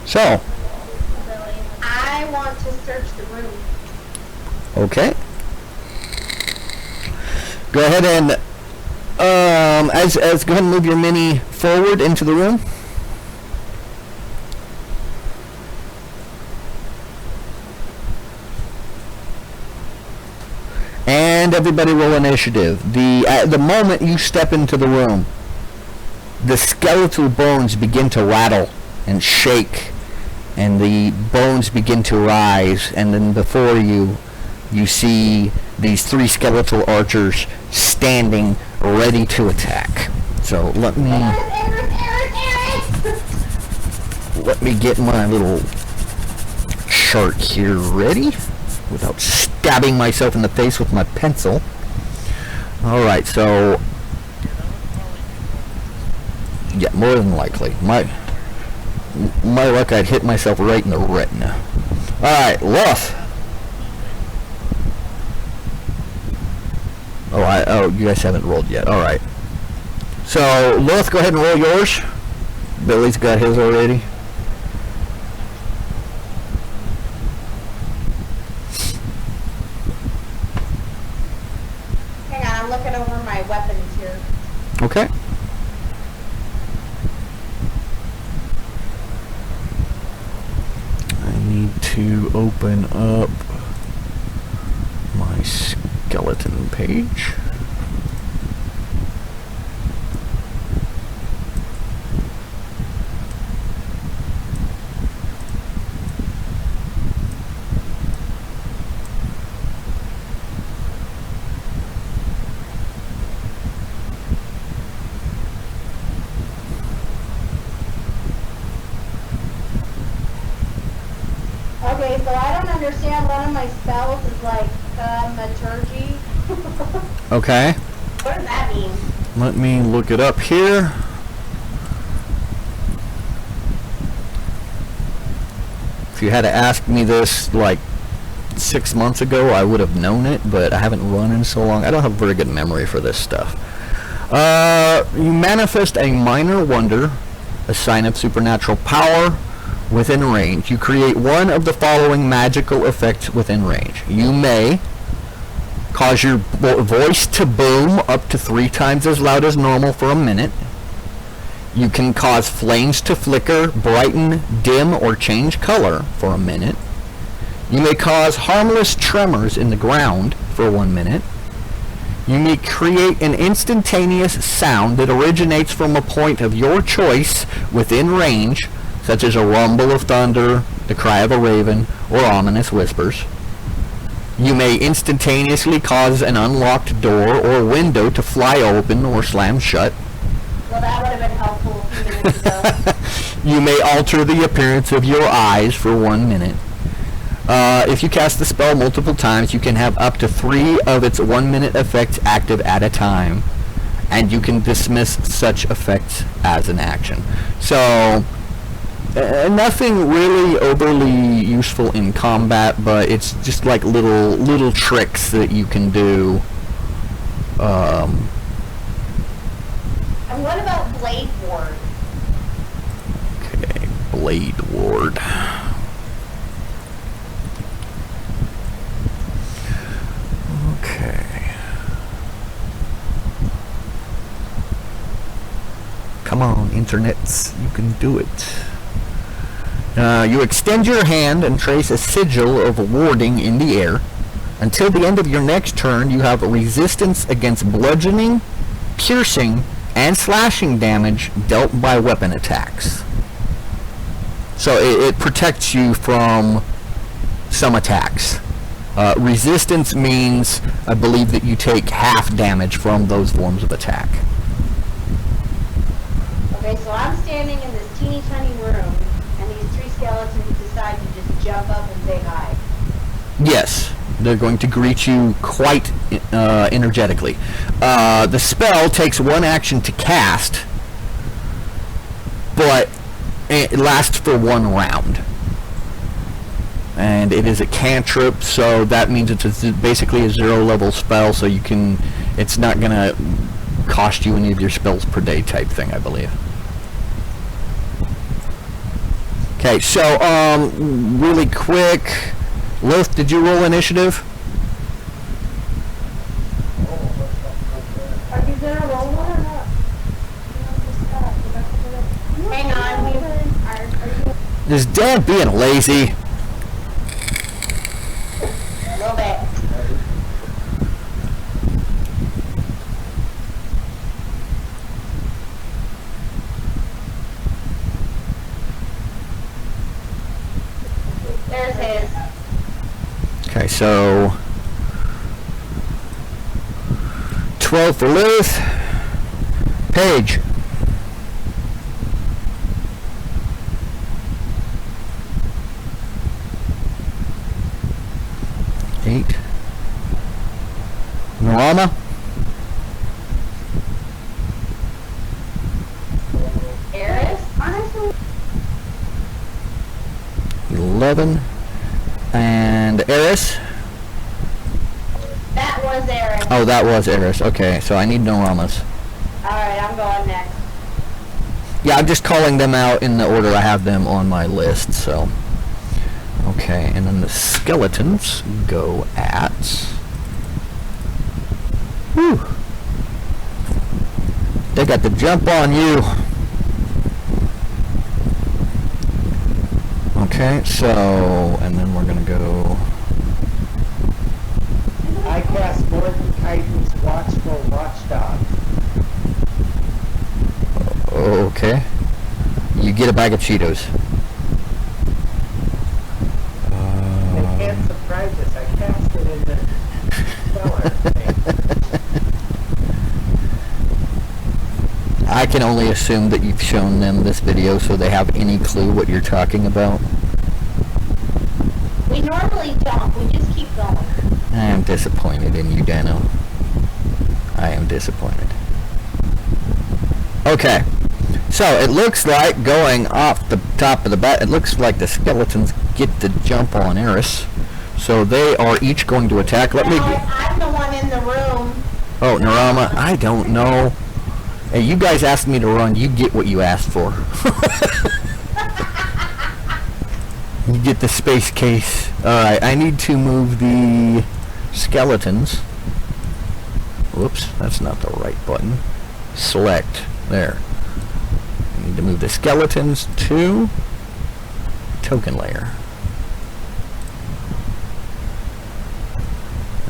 So, I want to search the room. okay. Go ahead and go ahead and move your mini forward into the room. And everybody roll initiative. The moment you step into the room, the skeletal bones begin to rattle and shake, and the bones begin to rise, and then before you see these 3 skeletal archers standing ready to attack. So let me get my little chart here ready without stabbing myself in the face with my pencil. Alright, so yeah, more than likely. My luck, I'd hit myself right in the retina. Alright, Luff. Oh, you guys haven't rolled yet. Alright. So, Luff, go ahead and roll yours. Billy's got his already. Hang on, I'm looking over my weapons here. Okay. I need to open up my skeleton page. Okay, so I don't understand. One of my spells is like thaumaturgy. Okay. What does that mean? Let me look it up here. If you had to ask me this like 6 months ago, I would have known it, but I haven't run in so long. I don't have a very good memory for this stuff. You manifest a minor wonder, a sign of supernatural power within range. You create one of the following magical effects within range. You may cause your voice to boom up to 3 times as loud as normal for a minute. You can cause flames to flicker, brighten, dim, or change color for a minute. You may cause harmless tremors in the ground for 1 minute. You may create an instantaneous sound that originates from a point of your choice within range, such as a rumble of thunder, the cry of a raven, or ominous whispers. You may instantaneously cause an unlocked door or window to fly open or slam shut. Well, that would have been helpful a few minutes ago. You may alter the appearance of your eyes for 1 minute. If you cast the spell multiple times, you can have up to 3 of its 1 minute effects active at a time, and you can dismiss such effects as an action. So, nothing really overly useful in combat, but it's just like little tricks that you can do. And what about Blade Ward? Okay, Blade Ward. Okay. Come on, internets, you can do it. You extend your hand and trace a sigil of warding in the air. Until the end of your next turn, you have resistance against bludgeoning, piercing, and slashing damage dealt by weapon attacks. So it protects you from some attacks. Resistance means, I believe, that you take half damage from those forms of attack. Okay, so I'm standing in this teeny tiny room, and these 3 skeletons decide to just jump up and say hi. Yes, they're going to greet you quite energetically. The spell takes 1 action to cast, but it lasts for 1 round. And it is a cantrip, so that means it's basically a 0-level spell, so it's not going to cost you any of your spells per day type thing, I believe. Okay. Okay, so really quick, Lilith, did you roll initiative? Are you gonna roll one or not? Hang on, we Is Dad being lazy? a little bit. There's his. Okay, so 12 for Lilith. Paige. Eight. Norama. Eris? Honestly, 11. And Eris. that was Eris. Oh, that was Eris. Okay, so I need Noramas. Alright, I'm going next. Yeah, I'm just calling them out in the order I have them on my list, so. Okay, and then the skeletons go at... Whew. They got the jump on you. Okay, so, and then we're gonna go... I cast Morton Chitin's Watchful Watchdog. Okay. You get a bag of Cheetos. It can't surprise us. I cast it in the cellar. I can only assume that you've shown them this video so they have any clue what you're talking about. We normally don't, we just keep going. I am disappointed in you, Dano. I am disappointed. Okay. So, it looks like going off the top of the bat, it looks like the skeletons get the jump on Eris. So they are each going to attack. Let me... I'm the one in the room. Oh, Narama, I don't know. Hey, you guys asked me to run. You get what you asked for. You get the space case. Alright, I need to move the skeletons. Whoops, that's not the right button. Select. There. I need to move the skeletons to token layer.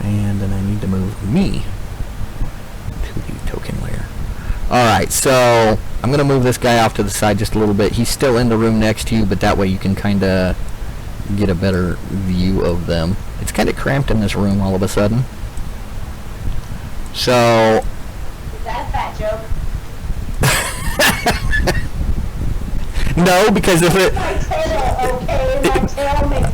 And then I need to move me to the token layer. Alright, so I'm going to move this guy off to the side just a little bit. He's still in the room next to you, but that way you can kind of get a better view of them. It's kind of cramped in this room all of a sudden. So... Is that a fat joke? No, because if it... My tail, okay? My tail makes...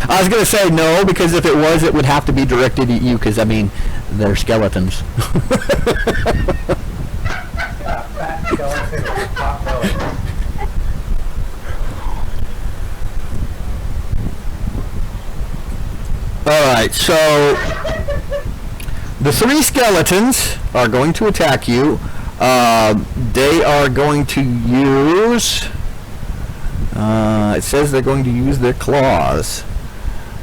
I was going to say no, because if it was, it would have to be directed at you, because, I mean, they're skeletons. Fat skeleton with top belly. Alright, so the three skeletons are going to attack you. They are going to use... it says they're going to use their claws.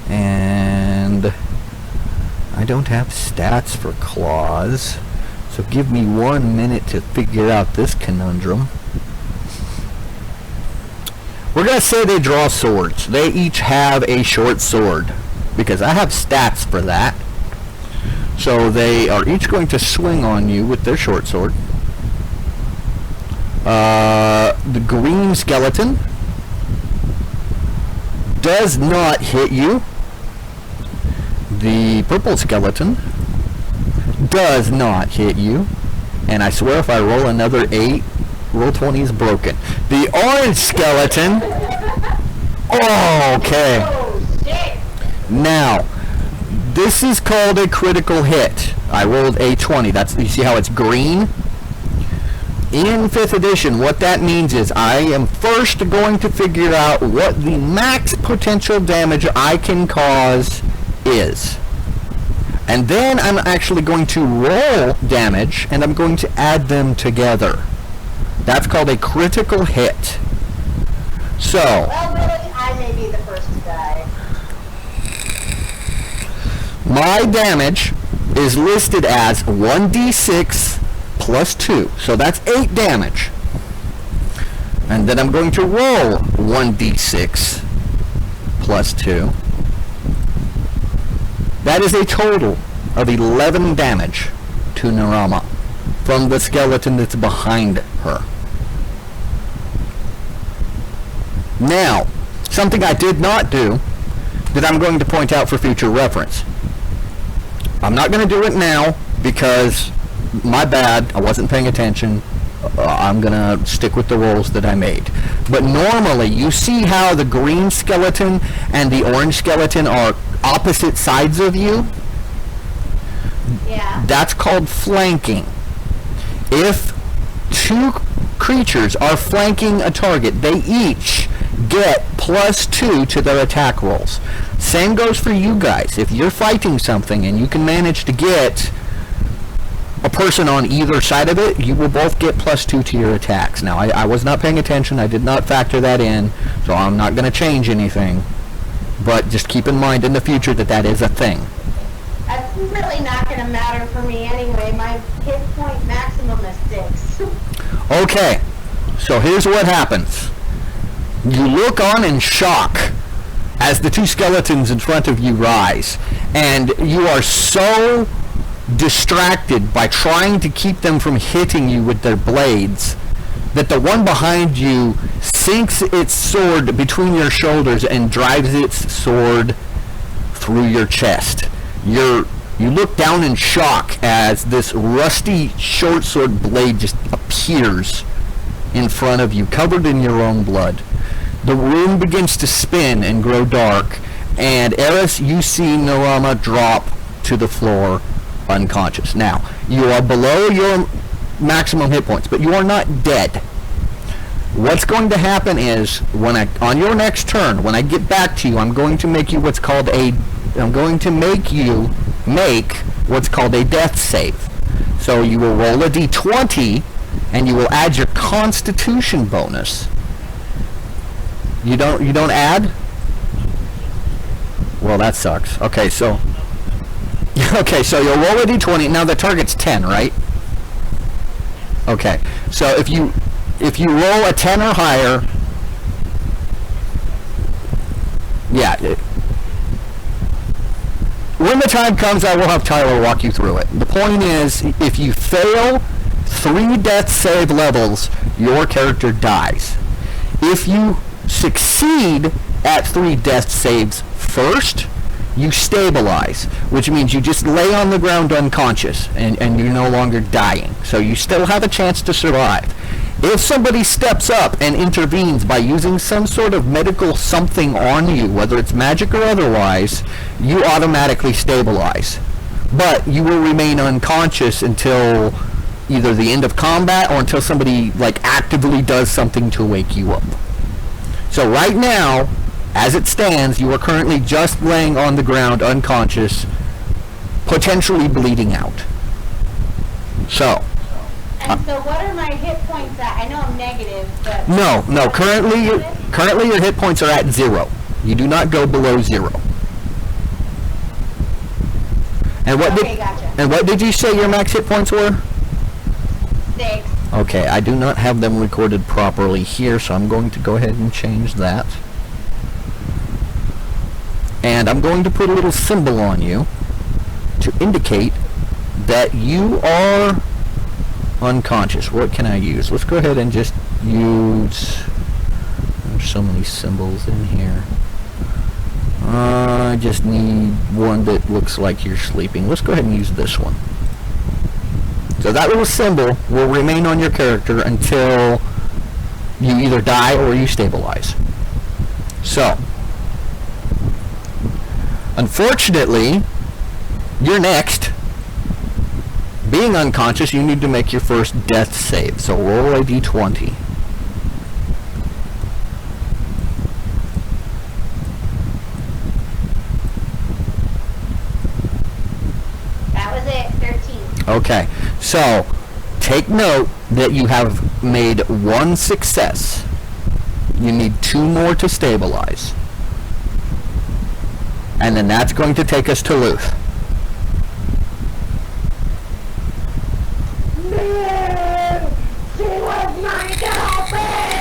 And I don't have stats for claws. So give me 1 minute to figure out this conundrum. We're going to say they draw swords. They each have a short sword, because I have stats for that. So they are each going to swing on you with their short sword. The green skeleton does not hit you. The purple skeleton does not hit you. And I swear if I roll another 8, roll 20 is broken. The orange skeleton... Oh, okay. Oh, shit! Now, this is called a critical hit. I rolled a 20. That's, you see how it's green? In 5th edition, what that means is I am first going to figure out what the max potential damage I can cause is. And then I'm actually going to roll damage, and I'm going to add them together. That's called a critical hit. So, Well, really, I may be the first to die. my damage is listed as 1d6 plus 2. So that's 8 damage. And then I'm going to roll 1d6 plus 2. That is a total of 11 damage to Narama from the skeleton that's behind her. Now, something I did not do that I'm going to point out for future reference. I'm not going to do it now because my bad, I wasn't paying attention. I'm going to stick with the rolls that I made. But normally, you see how the green skeleton and the orange skeleton are opposite sides of you? Yeah. That's called flanking. If two creatures are flanking a target, they each get +2 to their attack rolls. Same goes for you guys. If you're fighting something and you can manage to get a person on either side of it, you will both get +2 to your attacks. Now, I was not paying attention. I did not factor that in, so I'm not going to change anything. But just keep in mind in the future that that is a thing. That's really not going to matter for me anyway. My hit point maximum is 6. Okay, so here's what happens. You look on in shock as the two skeletons in front of you rise, and you are so distracted by trying to keep them from hitting you with their blades that the one behind you sinks its sword between your shoulders and drives its sword through your chest. You look down in shock as this rusty short sword blade just appears in front of you, covered in your own blood. The room begins to spin and grow dark, and Eris, you see Narama drop to the floor unconscious. Now, you are below your maximum hit points, but you are not dead. What's going to happen is, on your next turn, when I get back to you, I'm going to make you make what's called a death save. So you will roll a d20, and you will add your Constitution bonus. You don't add? Well, that sucks. Okay, so you'll roll a d20. Now the target's 10, right? Okay, so if you roll a 10 or higher, yeah. When the time comes, I will have Tyler walk you through it. The point is, if you fail 3 death save levels, your character dies. If you succeed at 3 death saves first, you stabilize, which means you just lay on the ground unconscious and you're no longer dying. So you still have a chance to survive. If somebody steps up and intervenes by using some sort of medical something on you, whether it's magic or otherwise, you automatically stabilize. But you will remain unconscious until either the end of combat or until somebody actively does something to wake you up. So right now, as it stands, you are currently just laying on the ground unconscious, potentially bleeding out. So. And so what are my hit points at? I know I'm negative, but... No. Currently your hit points are at 0. You do not go below 0. And Gotcha. And what did you say your max hit points were? 6. Okay, I do not have them recorded properly here, so I'm going to go ahead and change that. And I'm going to put a little symbol on you to indicate that you are unconscious. What can I use? Let's go ahead and just use... There's so many symbols in here. I just need one that looks like you're sleeping. Let's go ahead and use this one. So that little symbol will remain on your character until you either die or you stabilize. So, unfortunately, you're next. Being unconscious, you need to make your first death save. So roll a d20. That was it, 13. Okay, so take note that you have made 1 success. You need 2 more to stabilize. And then that's going to take us to Luth. Man, she was my girlfriend!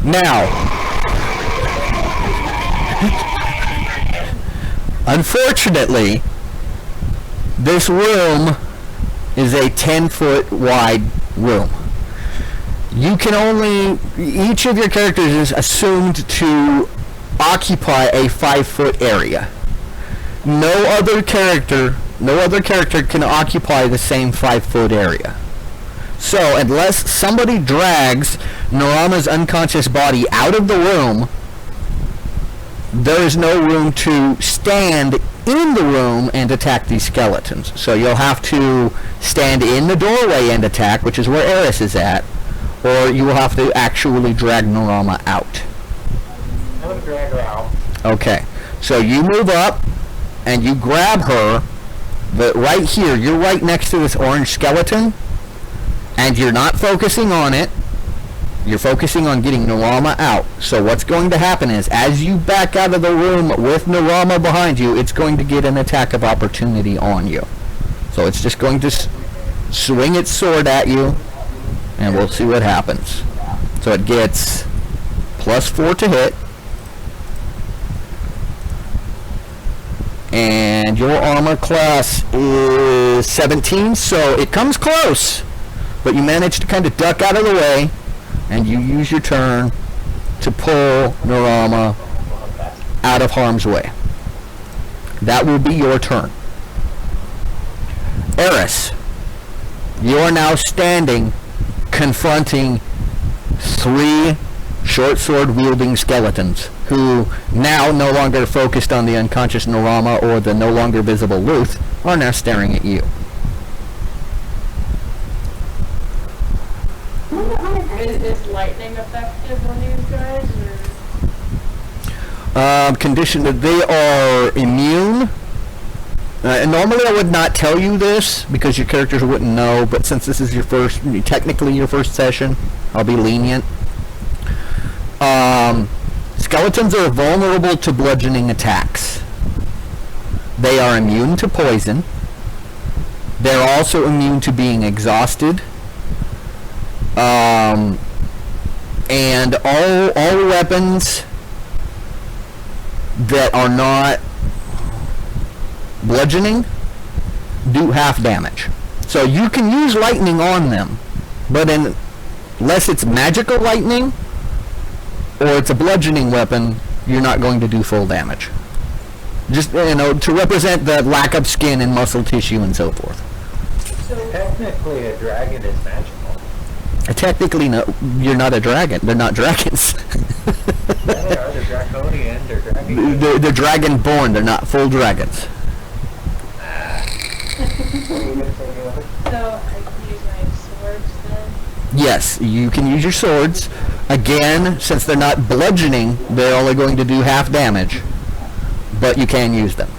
Now, unfortunately, this room is a 10-foot wide room. You can only, each of your characters is assumed to occupy a 5-foot area. No other character can occupy the same 5-foot area. So, unless somebody drags Narama's unconscious body out of the room, there is no room to stand in the room and attack these skeletons. So you'll have to stand in the doorway and attack, which is where Eris is at, or you will have to actually drag Narama out. I'm gonna drag her out. Okay, so you move up and you grab her, but right here, you're right next to this orange skeleton, and you're not focusing on it. You're focusing on getting Narama out. So what's going to happen is, as you back out of the room with Narama behind you, it's going to get an attack of opportunity on you. So it's just going to swing its sword at you, and we'll see what happens. So it gets +4 to hit. And your armor class is 17, so it comes close. But you manage to kind of duck out of the way, and you use your turn to pull Narama out of harm's way. That will be your turn. Eris, you are now standing, confronting 3 short sword wielding skeletons, who now no longer focused on the unconscious Narama or the no longer visible Luth, are now staring at you. Is lightning effective on these guys, or? Condition that they are immune. Normally I would not tell you this because your characters wouldn't know, but since this is technically your first session, I'll be lenient. Skeletons are vulnerable to bludgeoning attacks. They are immune to poison. They're also immune to being exhausted. And all weapons that are not bludgeoning do half damage. So you can use lightning on them, but unless it's magical lightning or it's a bludgeoning weapon, you're not going to do full damage. Just, to represent the lack of skin and muscle tissue and so forth. So, Technically, a dragon is magical. Technically, no, you're not a dragon. They're not dragons. Yeah, they are. They're draconian. They're dragon. They're dragon-born. They're not full dragons. What are you gonna say, Gilbert? so I can use my swords then? Yes, you can use your swords. Again, since they're not bludgeoning, they're only going to do half damage. But you can use them.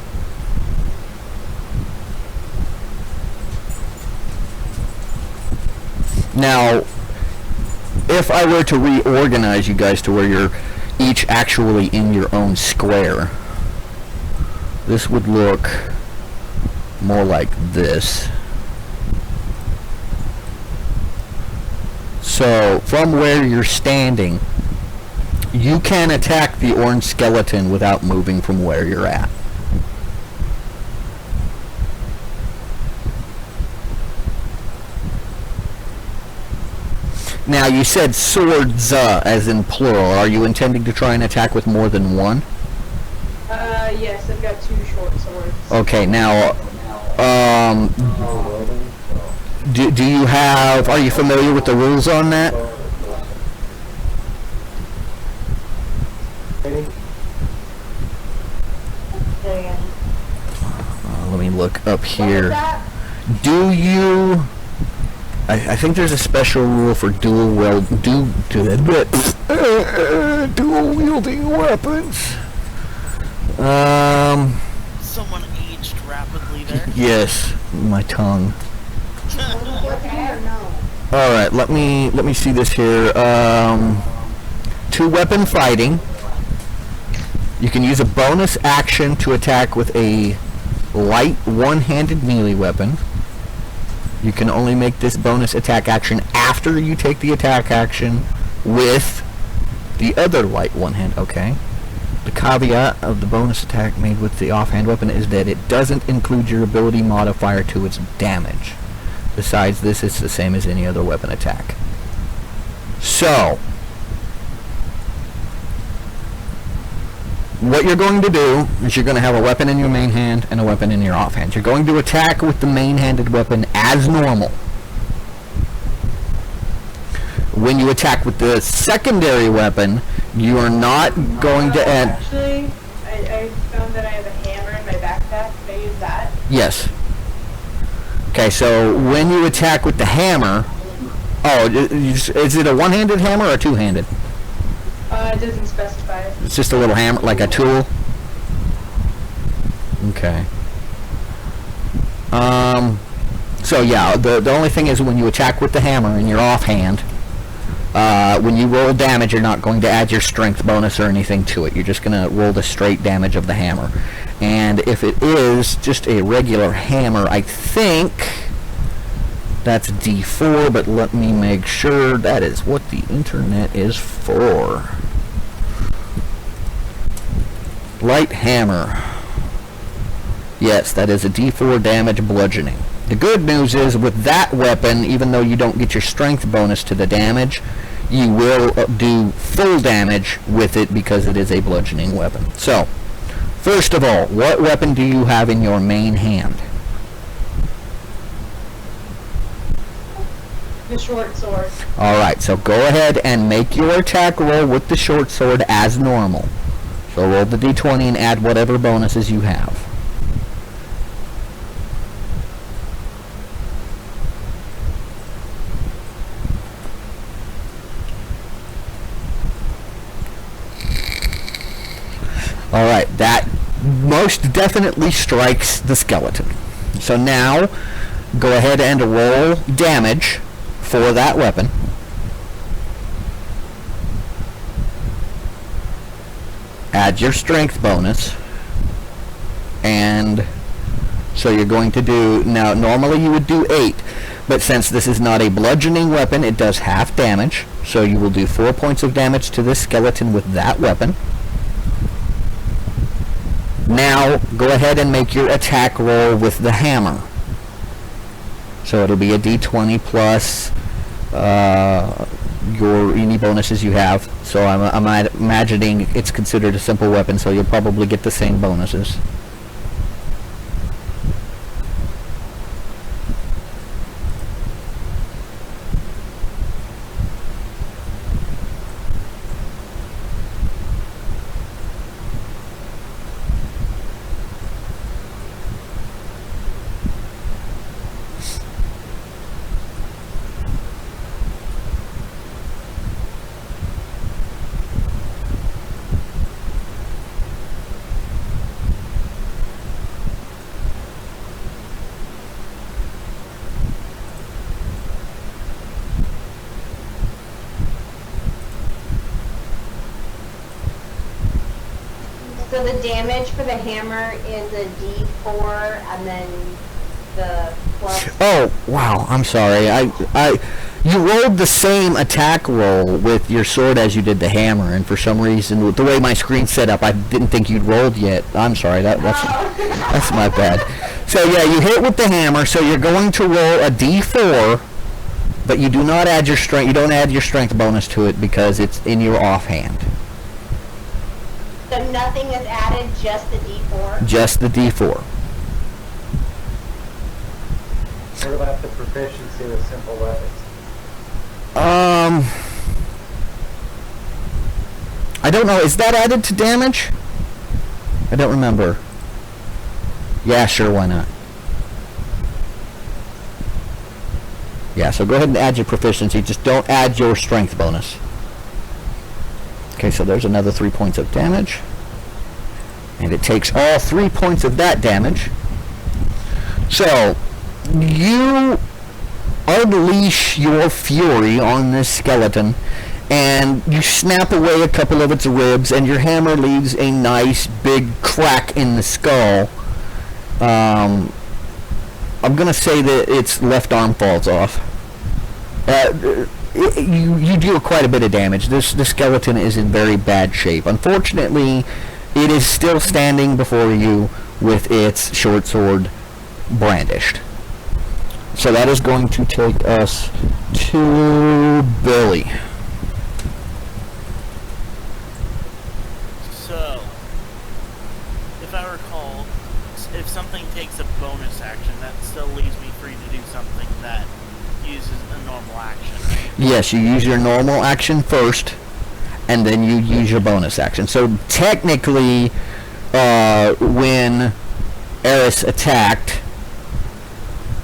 Now, if I were to reorganize you guys to where you're each actually in your own square, this would look more like this. So, from where you're standing, you can attack the orange skeleton without moving from where you're at. Now, you said swords, as in plural. Are you intending to try and attack with more than one? Yes, I've got 2 short swords. Okay, now, do you have, are you familiar with the rules on that? Ready? Let me look up What was here. that? Do you... I think there's a special rule for dual wielding weapons. Someone aged rapidly there. Yes, my tongue. or no? All right, let me see this here. Two weapon fighting. You can use a bonus action to attack with a light one-handed melee weapon. You can only make this bonus attack action after you take the attack action with the other light one-hand. Okay. The caveat of the bonus attack made with the offhand weapon is that it doesn't include your ability modifier to its damage. Besides this, it's the same as any other weapon attack. So, what you're going to do is you're going to have a weapon in your main hand and a weapon in your offhand. You're going to attack with the main-handed weapon as normal. When you attack with the secondary weapon, you are not going to add... Actually, I found that I have a hammer in my backpack. Can I use that? Yes. Okay, so when you attack with the hammer... Oh, is it a one-handed hammer or a two-handed? It doesn't specify. It's just a little hammer, like a tool? Okay. So yeah, the only thing is when you attack with the hammer in your offhand, when you roll damage, you're not going to add your strength bonus or anything to it. You're just going to roll the straight damage of the hammer. And if it is just a regular hammer, I think that's D4, but let me make sure that is what the internet is for. Light hammer. Yes, that is a D4 damage bludgeoning. The good news is with that weapon, even though you don't get your strength bonus to the damage, you will do full damage with it because it is a bludgeoning weapon. So, first of all, what weapon do you have in your main hand? The short sword. Alright, so go ahead and make your attack roll with the short sword as normal. So roll the d20 and add whatever bonuses you have. Alright, that most definitely strikes the skeleton. So now, go ahead and roll damage for that weapon. Add your strength bonus. And so you're going to do, now normally you would do 8, but since this is not a bludgeoning weapon, it does half damage. So you will do 4 points of damage to this skeleton with that weapon. Now, go ahead and make your attack roll with the hammer. So it'll be a d20 plus your any bonuses you have. So I'm imagining it's considered a simple weapon, so you'll probably get the same bonuses. So the damage for the hammer is a D4 and then the plus... Oh, wow, I'm sorry. You rolled the same attack roll with your sword as you did the hammer, and for some reason, with the way my screen's set up, I didn't think you'd rolled yet. I'm sorry, that's my bad. So yeah, you hit with the hammer, so you're going to roll a D4, but you do not add your strength, you don't add your strength bonus to it because it's in your offhand. So nothing is added, just the D4? Just the D4. What about the proficiency with simple weapons? I don't know. Is that added to damage? I don't remember. Yeah, sure, why not? Yeah, so go ahead and add your proficiency. Just don't add your strength bonus. Okay, so there's another 3 points of damage. And it takes all 3 points of that damage. So, you unleash your fury on this skeleton, and you snap away a couple of its ribs, and your hammer leaves a nice big crack in the skull. I'm gonna say that its left arm falls off. You do quite a bit of damage. The skeleton is in very bad shape. Unfortunately, it is still standing before you with its short sword brandished. So that is going to take us to Billy. So, if I recall, if something takes a bonus action, that still leaves me free to do something that uses a normal action. Yes, you use your normal action first, and then you use your bonus action. So technically, when Eris attacked,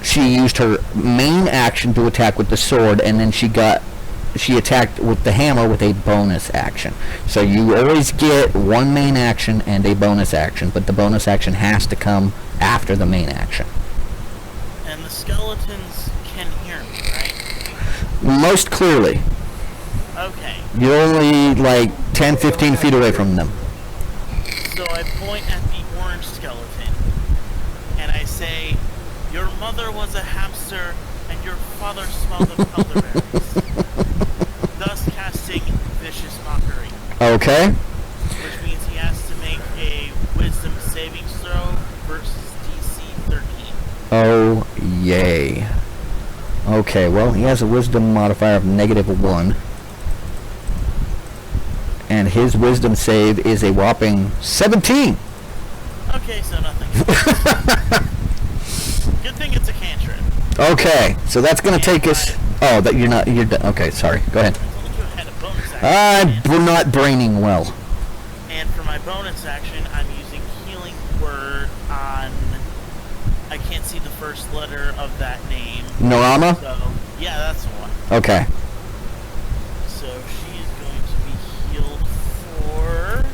she used her main action to attack with the sword, and then she attacked with the hammer with a bonus action. So you always get one main action and a bonus action, but the bonus action has to come after the main action. And the skeletons can hear me, right? Most clearly. Okay. You're only like 10, 15 feet away from them. So I point at the orange skeleton, and I say, "Your mother was a hamster, and your father smelled of elderberries," thus casting vicious mockery. Okay. Which means he has to make a wisdom saving throw versus DC 13. Oh, yay. Okay, well, he has a wisdom modifier of -1. And his wisdom save is a whopping 17. Okay, so nothing. Good thing it's a cantrip. Okay, so that's going to take us... Oh, that you're not... You're done. Okay, sorry. Go ahead. It's only 2 ahead of bonus action. We're not braining well. And for my bonus action, I'm using Healing Word on... I can't see the first letter of that name. Norama? So, yeah, that's the one. Okay. So she is going to be healed for...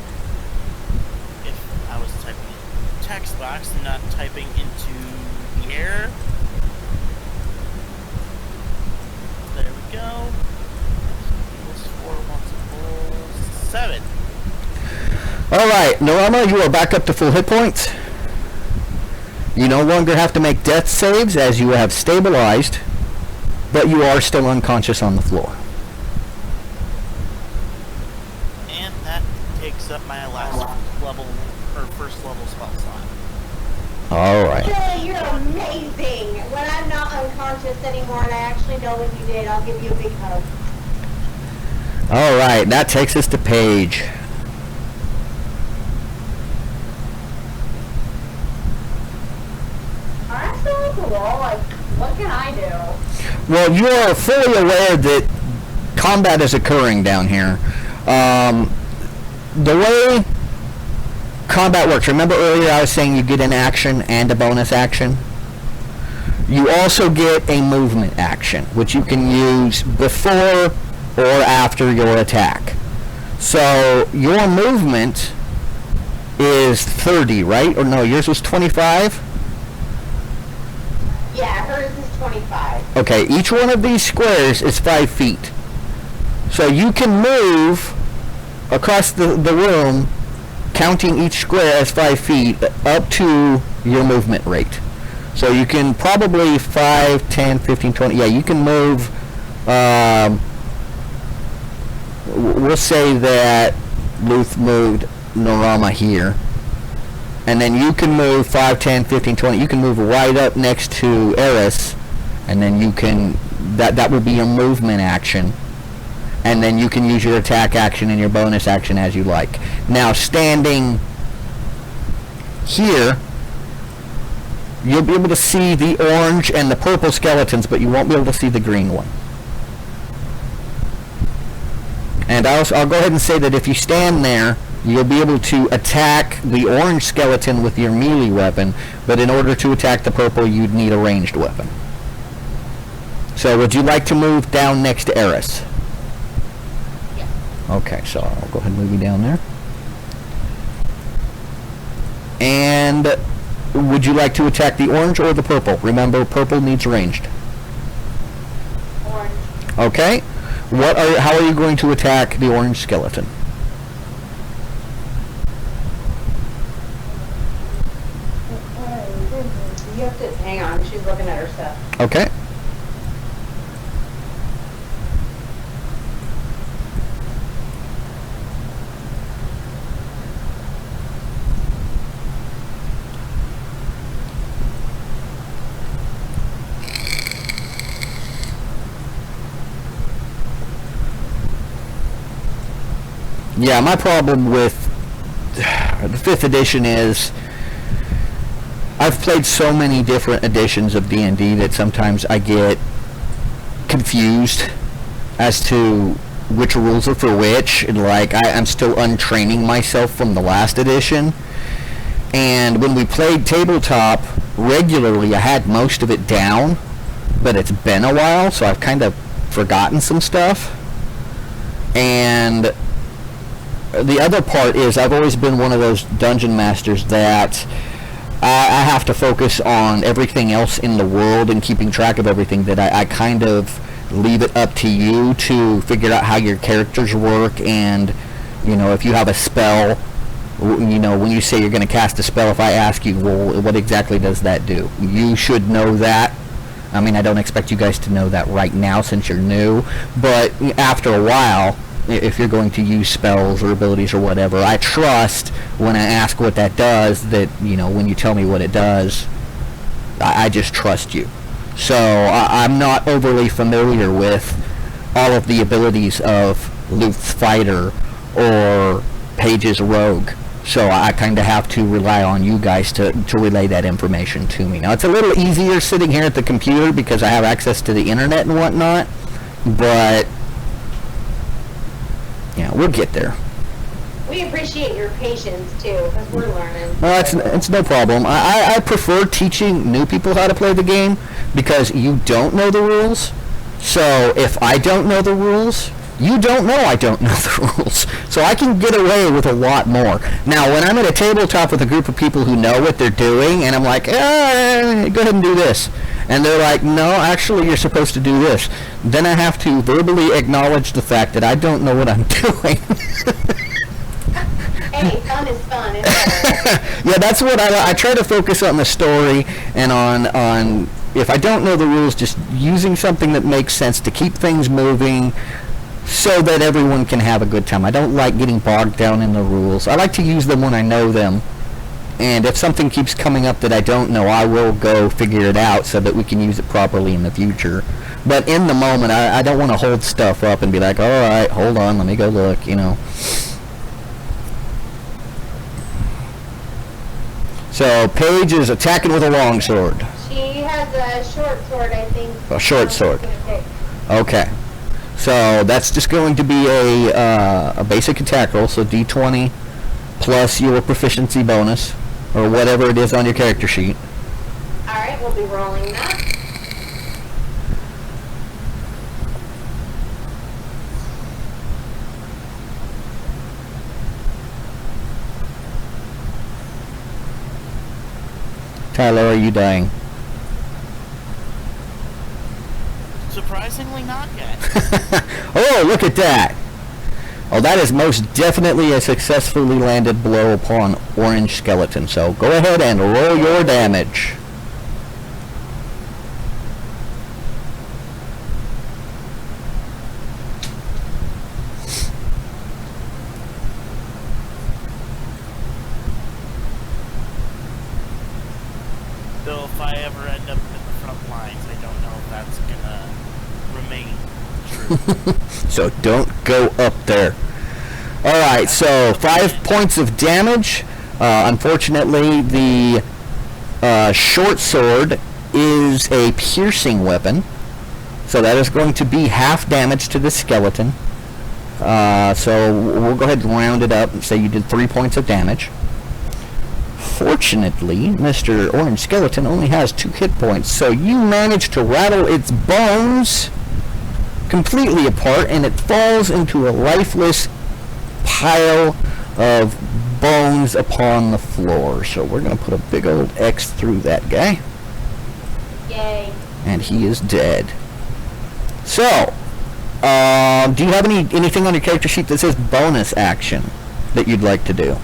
If I was typing in text box and not typing into the air. There we go. Equals 4 multiple 7. Alright, Norama, you are back up to full hit points. You no longer have to make death saves as you have stabilized, but you are still unconscious on the floor. And that takes up my last level, or first level spell slot. Alright. Billy, you're amazing. When I'm not unconscious anymore and I actually know what you did, I'll give you a big hug. Alright, that takes us to Paige. I'm so cool. Like, what can I do? Well, you are fully aware that combat is occurring down here. The way combat works, remember earlier I was saying you get an action and a bonus action? You also get a movement action, which you can use before or after your attack. So your movement is 30, right? Or no, yours was 25? Yeah, hers is 25. Okay, each one of these squares is 5 feet. So you can move across the room, counting each square as 5 feet, up to your movement rate. So you can probably 5, 10, 15, 20, yeah, you can move, we'll say that Luth moved Norama here. And then you can move 5, 10, 15, 20. You can move right up next to Eris. And then you can... That would be your movement action. And then you can use your attack action and your bonus action as you like. Now, standing here, you'll be able to see the orange and the purple skeletons, but you won't be able to see the green one. And I'll go ahead and say that if you stand there, you'll be able to attack the orange skeleton with your melee weapon, but in order to attack the purple, you'd need a ranged weapon. So would you like to move down next to Eris? Yeah. Okay, so I'll go ahead and move you down there. And would you like to attack the orange or the purple? Remember, purple needs ranged. Okay. How are you going to attack the orange skeleton? You have to, hang on, she's looking at her stuff. Okay. Yeah, my problem with the 5th edition is I've played so many different editions of D&D that sometimes I get confused as to which rules are for which. And like, I'm still untraining myself from the last edition. And when we played tabletop regularly, I had most of it down, but it's been a while, so I've kind of forgotten some stuff. And the other part is I've always been one of those dungeon masters that I have to focus on everything else in the world and keeping track of everything, that I kind of leave it up to you to figure out how your characters work. And, you know, if you have a spell, you know, when you say you're going to cast a spell, if I ask you, well, what exactly does that do? You should know that. I mean, I don't expect you guys to know that right now since you're new, but after a while, if you're going to use spells or abilities or whatever, I trust when I ask what that does, that, you know, when you tell me what it does, I just trust you. So I'm not overly familiar with all of the abilities of Luth's Fighter or Paige's Rogue. So I kind of have to rely on you guys to relay that information to me. Now, it's a little easier sitting here at the computer because I have access to the internet and whatnot, but yeah, we'll get there. We appreciate your patience too, because we're learning. Well, it's no problem. I prefer teaching new people how to play the game because you don't know the rules. So if I don't know the rules, you don't know I don't know the rules. So I can get away with a lot more. Now, when I'm at a tabletop with a group of people who know what they're doing, and I'm like, go ahead and do this. And they're like, no, actually, you're supposed to do this. Then I have to verbally acknowledge the fact that I don't know what I'm doing. Hey, fun is fun. It's Yeah, that's what I try to focus on the story and on if I don't know the rules, just using something that makes sense to keep things moving so that everyone can have a good time. I don't like getting bogged down in the rules. I like to use them when I know them. And if something keeps coming up that I don't know, I will go figure it out so that we can use it properly in the future. But in the moment, I don't want to hold stuff up and be like, all right, hold on, let me go look, you know. So Paige is attacking with a long sword. she has a short sword, I think. A short sword. She's gonna take. Okay. So that's just going to be a basic attack roll, so D20 plus your proficiency bonus, or whatever it is on your character sheet. All right, we'll be rolling that. Tyler, are you dying? Surprisingly, not yet. Oh, look at that! Oh, that is most definitely a successfully landed blow upon Orange Skeleton. So go ahead and roll your damage. Though if I ever end up in the front lines, I don't know if that's gonna remain true. So don't go up there. Alright, so 5 points of damage. Unfortunately, the short sword is a piercing weapon. So that is going to be half damage to the skeleton. So we'll go ahead and round it up and say you did 3 points of damage. Fortunately, Mr. Orange Skeleton only has 2 hit points, so you manage to rattle its bones completely apart, and it falls into a lifeless pile of bones upon the floor. So we're going to put a big old X through that guy, Yay. and he is dead. So, Do you have anything on your character sheet that says bonus action that you'd like to do?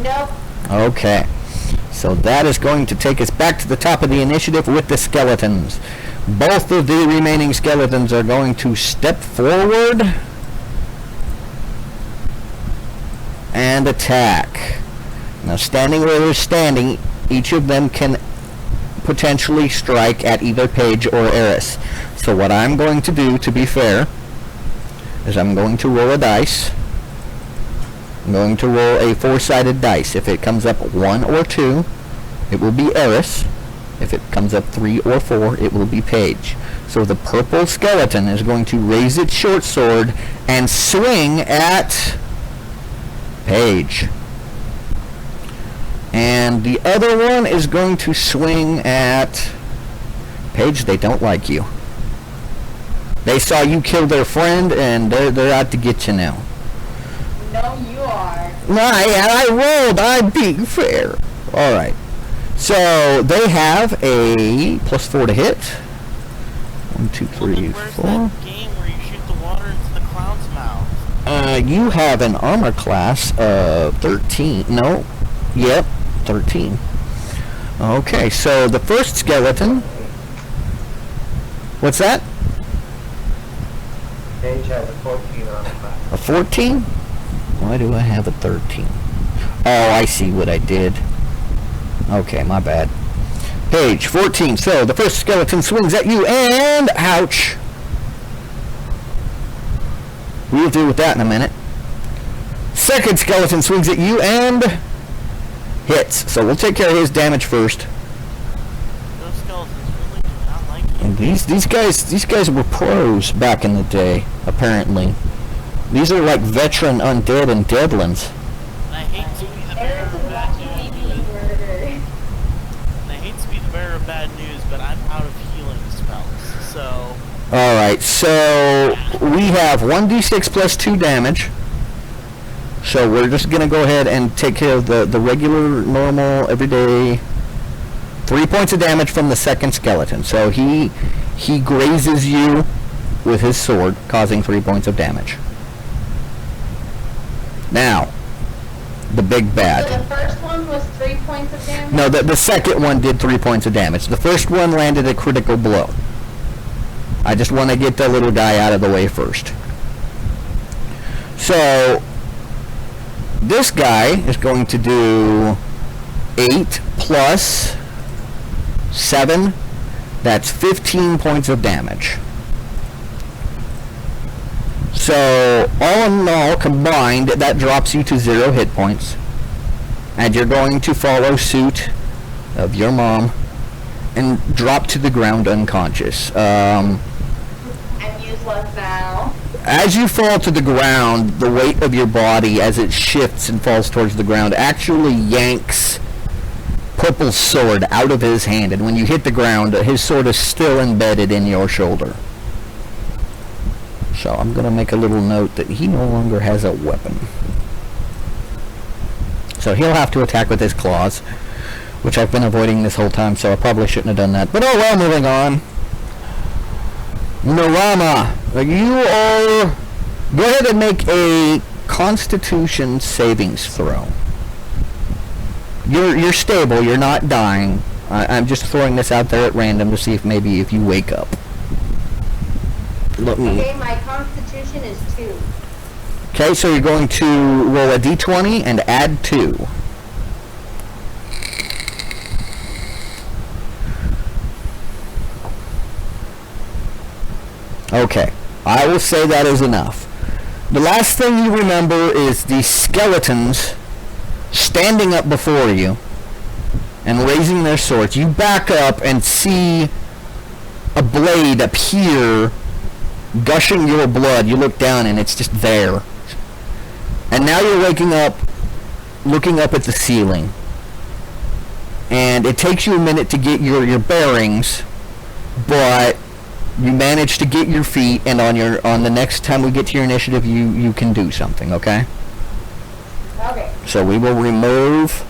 Nope. Okay. So that is going to take us back to the top of the initiative with the skeletons. Both of the remaining skeletons are going to step forward and attack. Now, standing where they're standing, each of them can potentially strike at either Paige or Eris. So what I'm going to do, to be fair, is I'm going to roll a dice. I'm going to roll a 4-sided dice. If it comes up 1 or 2, it will be Eris. If it comes up 3 or 4, it will be Paige. So the purple skeleton is going to raise its short sword and swing at Paige. And the other one is going to swing at Paige. They don't like you. They saw you kill their friend, and they're out to get you now. No, you are. I rolled. I'm being fair. All right. So they have a +4 to hit. 1, 2, 3, Where's 4. that game where you shoot the water into the clown's mouth? You have an armor class of 13. No. Yep. 13. Okay. So the first skeleton. What's that? Paige has a 14 on the class. A 14? Why do I have a 13? Oh, I see what I did. Okay, my bad. Page 14. So the first skeleton swings at you and ouch. We'll deal with that in a minute. Second skeleton swings at you and hits. So we'll take care of his damage first. Those skeletons really do not like you. And these guys were pros back in the day, apparently. These are like veteran undead and deadlands. And I hate to be the bearer Eris of is bad watching me news. being murdered. And I hate to be the bearer of bad news, but I'm out of healing spells. So Alright, so we have 1d6 plus 2 damage. So we're just going to go ahead and take care of the regular, normal, everyday 3 points of damage from the second skeleton. So he grazes you with his sword, causing 3 points of damage. Now, the big So bad. the first one was 3 points of damage? No, the second one did 3 points of damage. The first one landed a critical blow. I just want to get the little guy out of the way first. So, this guy is going to do 8 plus 7. That's 15 points of damage. So, all in all, combined, that drops you to 0 hit points. And you're going to follow suit of your mom and drop to the ground unconscious. I'm useless now. As you fall to the ground, the weight of your body, as it shifts and falls towards the ground, actually yanks Purple's sword out of his hand. And when you hit the ground, his sword is still embedded in your shoulder. So I'm going to make a little note that he no longer has a weapon. So he'll have to attack with his claws, which I've been avoiding this whole time, so I probably shouldn't have done that. But oh well, moving on. Narama, you are... Go ahead and make a Constitution savings throw. You're stable, you're not dying. I'm just throwing this out there at random to see if maybe if you wake up. Let me... Okay, my constitution is 2. Okay, so you're going to roll a d20 and add 2. Okay, I will say that is enough. The last thing you remember is the skeletons standing up before you and raising their swords. You back up and see a blade appear, gushing your blood. You look down and it's just there. And now you're waking up, looking up at the ceiling. And it takes you a minute to get your bearings, but you manage to get your feet, and on the next time we get to your initiative, you can do something, okay? Okay. So we will remove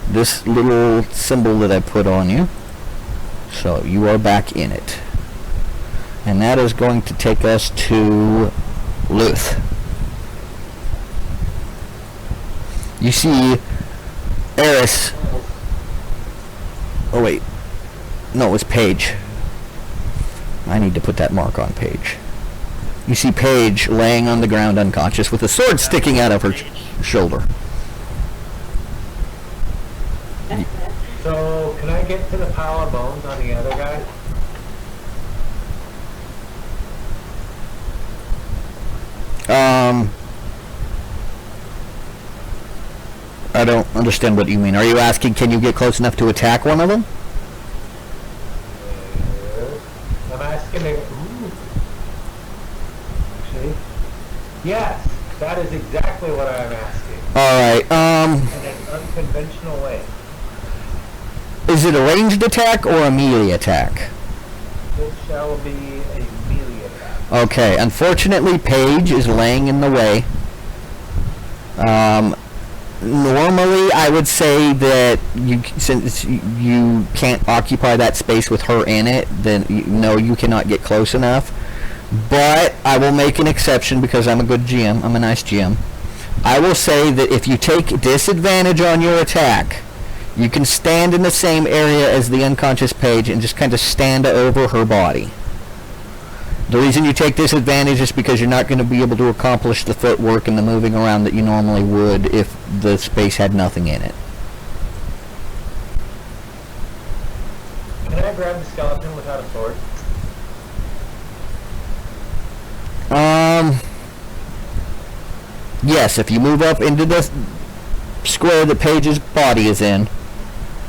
this little symbol that I put on you. So you are back in it. And that is going to take us to Luth. You see Eris. Oh wait. No, it was Paige. I need to put that mark on Paige. You see Paige laying on the ground unconscious with a sword sticking out of her shoulder. So, can I get to the pile of bones on the other guy? I don't understand what you mean. Are you asking, can you get close enough to attack one of them? I'm asking if... Ooh. Actually, yes, that is exactly what I'm asking. Alright, In an unconventional way. is it a ranged attack or a melee attack? It shall be a melee attack. Okay, unfortunately Paige is laying in the way. Normally I would say that since you can't occupy that space with her in it, then no, you cannot get close enough. But I will make an exception because I'm a good GM. I'm a nice GM. I will say that if you take disadvantage on your attack, you can stand in the same area as the unconscious Paige and just kind of stand over her body. The reason you take disadvantage is because you're not going to be able to accomplish the footwork and the moving around that you normally would if the space had nothing in it. Can I grab the skeleton without a sword? Yes, if you move up into the square that Paige's body is in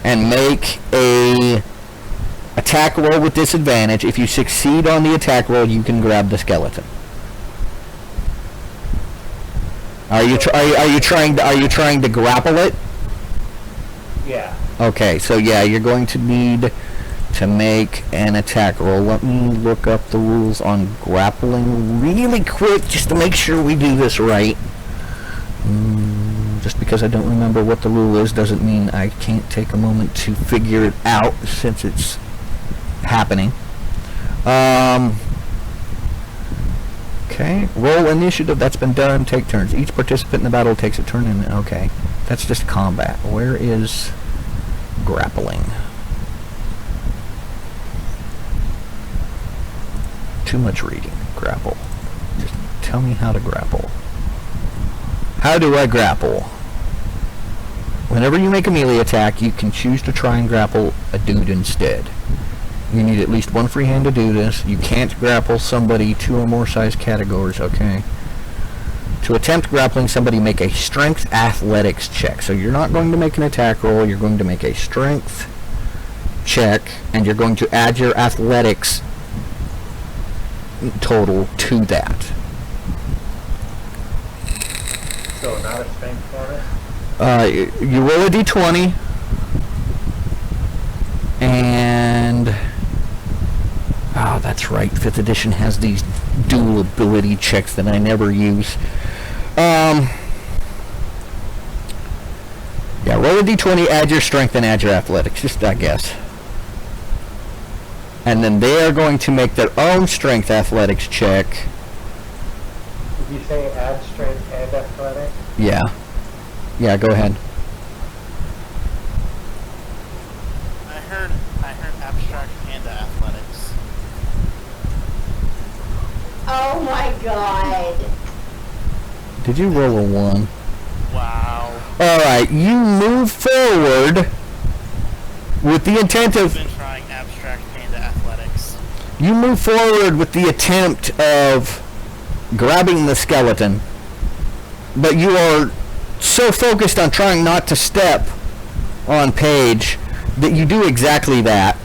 and make a attack roll with disadvantage, if you succeed on the attack roll, you can grab the skeleton. Are you trying to grapple it? Yeah. Okay, so yeah, you're going to need to make an attack roll. Let me look up the rules on grappling really quick just to make sure we do this right. Just because I don't remember what the rule is doesn't mean I can't take a moment to figure it out since it's happening. Okay, roll initiative, that's been done. Take turns. Each participant in the battle takes a turn in. Okay, that's just combat. Where is grappling? Too much reading. Grapple. Just tell me how to grapple. How do I grapple? Whenever you make a melee attack, you can choose to try and grapple a dude instead. You need at least one free hand to do this. You can't grapple somebody 2 or more size categories, okay? To attempt grappling somebody, make a strength athletics check. So you're not going to make an attack roll, you're going to make a strength check, and you're going to add your athletics total to that. So, not a strength bonus? You roll a d20, and oh, that's right. 5th edition has these dual ability checks that I never use. Yeah, roll a d20, add your strength, and add your athletics. Just I guess. And then they are going to make their own strength athletics check. Did you say add strength and athletics? Yeah. Yeah, go ahead. I heard abstract and athletics. Oh my god. Did you roll a 1? Wow. Alright, you move forward with the intent I've of... been trying abstract and athletics. You move forward with the attempt of grabbing the skeleton, but you are so focused on trying not to step on Paige that you do exactly that,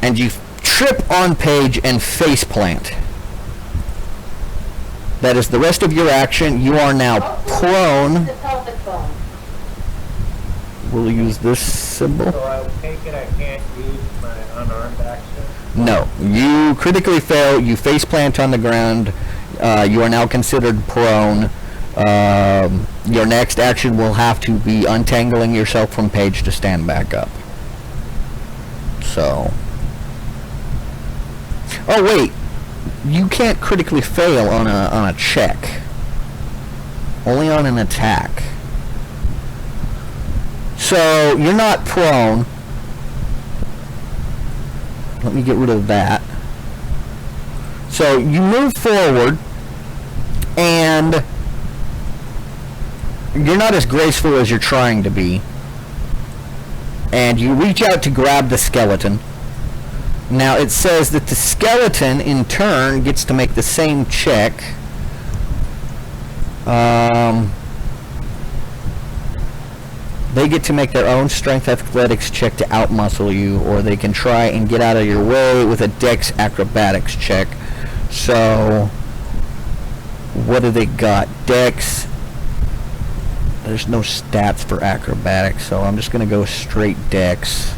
and you trip on Paige and face plant. That is the rest of your action. You are now prone. The pelvic bone. We'll use this symbol. So I take it I can't use my unarmed action? No, you critically fail. You face plant on the ground. You are now considered prone. Your next action will have to be untangling yourself from Paige to stand back up. So. Oh wait, you can't critically fail on a check. Only on an attack. So you're not prone. Let me get rid of that. So you move forward, and you're not as graceful as you're trying to be. And you reach out to grab the skeleton. Now it says that the skeleton in turn gets to make the same check. They get to make their own strength athletics check to outmuscle you, or they can try and get out of your way with a dex acrobatics check. So, what do they got? Dex. There's no stats for acrobatics, so I'm just going to go straight dex.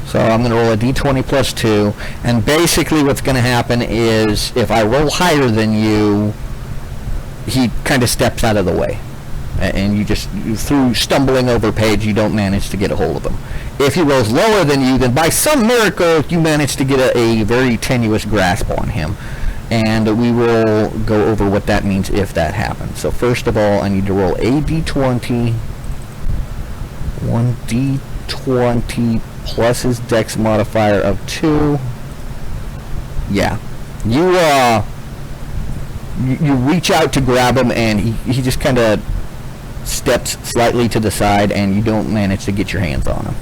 So I'm going to roll a d20 plus 2, and basically what's going to happen is if I roll higher than you, he kind of steps out of the way. And through stumbling over Paige, you don't manage to get a hold of him. If he rolls lower than you, then by some miracle, you manage to get a very tenuous grasp on him. And we will go over what that means if that happens. So first of all, I need to roll a d20. 1d20 plus his dex modifier of 2. Yeah. You reach out to grab him, and he just kind of steps slightly to the side, and you don't manage to get your hands on him.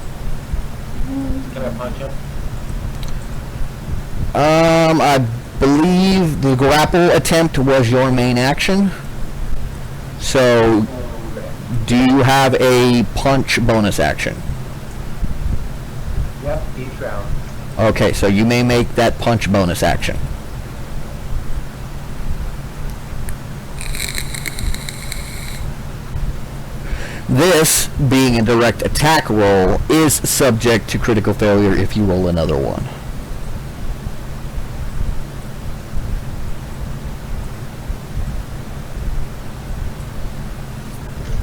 Can I punch him? I believe the grapple attempt was your main action. So, do you have a punch bonus action? Yep, each round. Okay, so you may make that punch bonus action. This, being a direct attack roll, is subject to critical failure if you roll another one.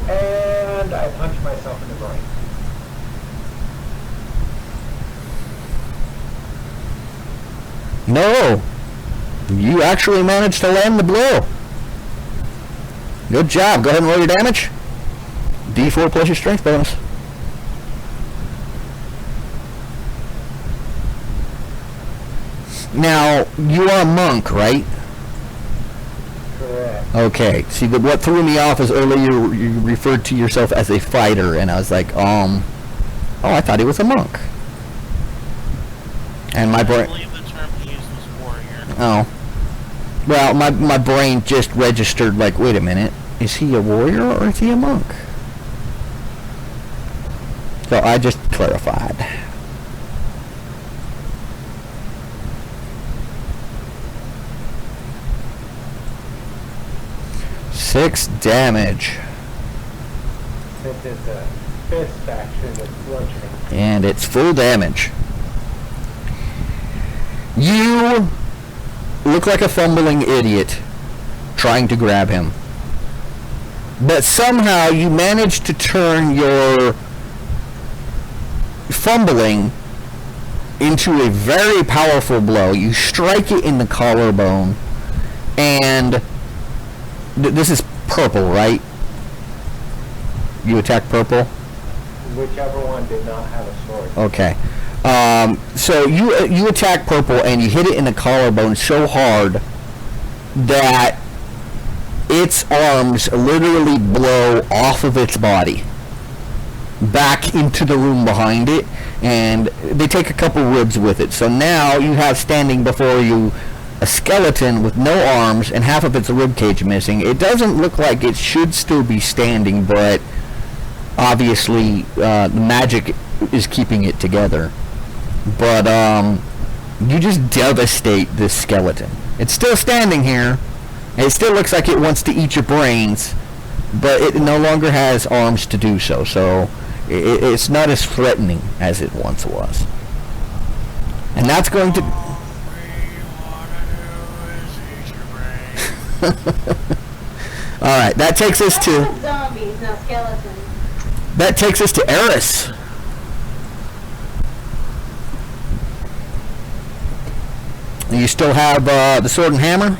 And I punch myself in the groin. No! You actually managed to land the blow. Good job. Go ahead and roll your damage. D4 plus your strength bonus. Now, you are a monk, right? Correct. Okay. See, what threw me off is earlier you referred to yourself as a fighter, and I was like, oh, I thought he was a monk. And my I brain... believe the term he used was warrior. Oh. Well, my brain just registered, like, wait a minute. Is he a warrior or is he a monk? So I just clarified. Six damage. Since it's a fist action, it's bludgeoning. And it's full damage. You look like a fumbling idiot trying to grab him. But somehow you manage to turn your fumbling into a very powerful blow. You strike it in the collarbone, and this is purple, right? You attack purple? Whichever one did not have a sword. Okay. So you attack purple, and you hit it in the collarbone so hard that its arms literally blow off of its body back into the room behind it, and they take a couple ribs with it. So now you have standing before you a skeleton with no arms and half of its rib cage missing. It doesn't look like it should still be standing, but obviously the magic is keeping it together. But you just devastate this skeleton. It's still standing here. It still looks like it wants to eat your brains, but it no longer has arms to do so. So it's not as threatening as it once was. And that's going to... Alright, that takes us to... Zombies, not skeletons. That takes us to Eris. You still have the sword and hammer?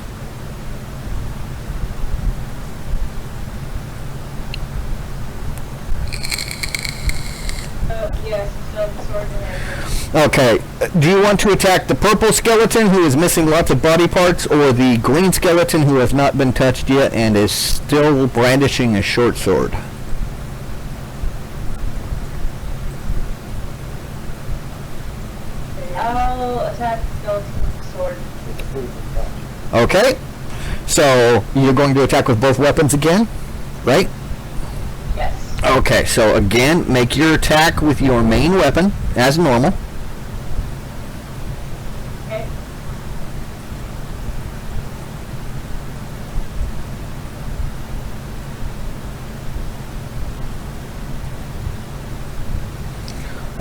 Yes, still the sword and hammer. Okay. Do you want to attack the purple skeleton who is missing lots of body parts, or the green skeleton who has not been touched yet and is still brandishing a short sword? I'll attack the skeleton with the sword. Okay. So you're going to attack with both weapons again, right? Yes. Okay, so again, make your attack with your main weapon as normal. Okay.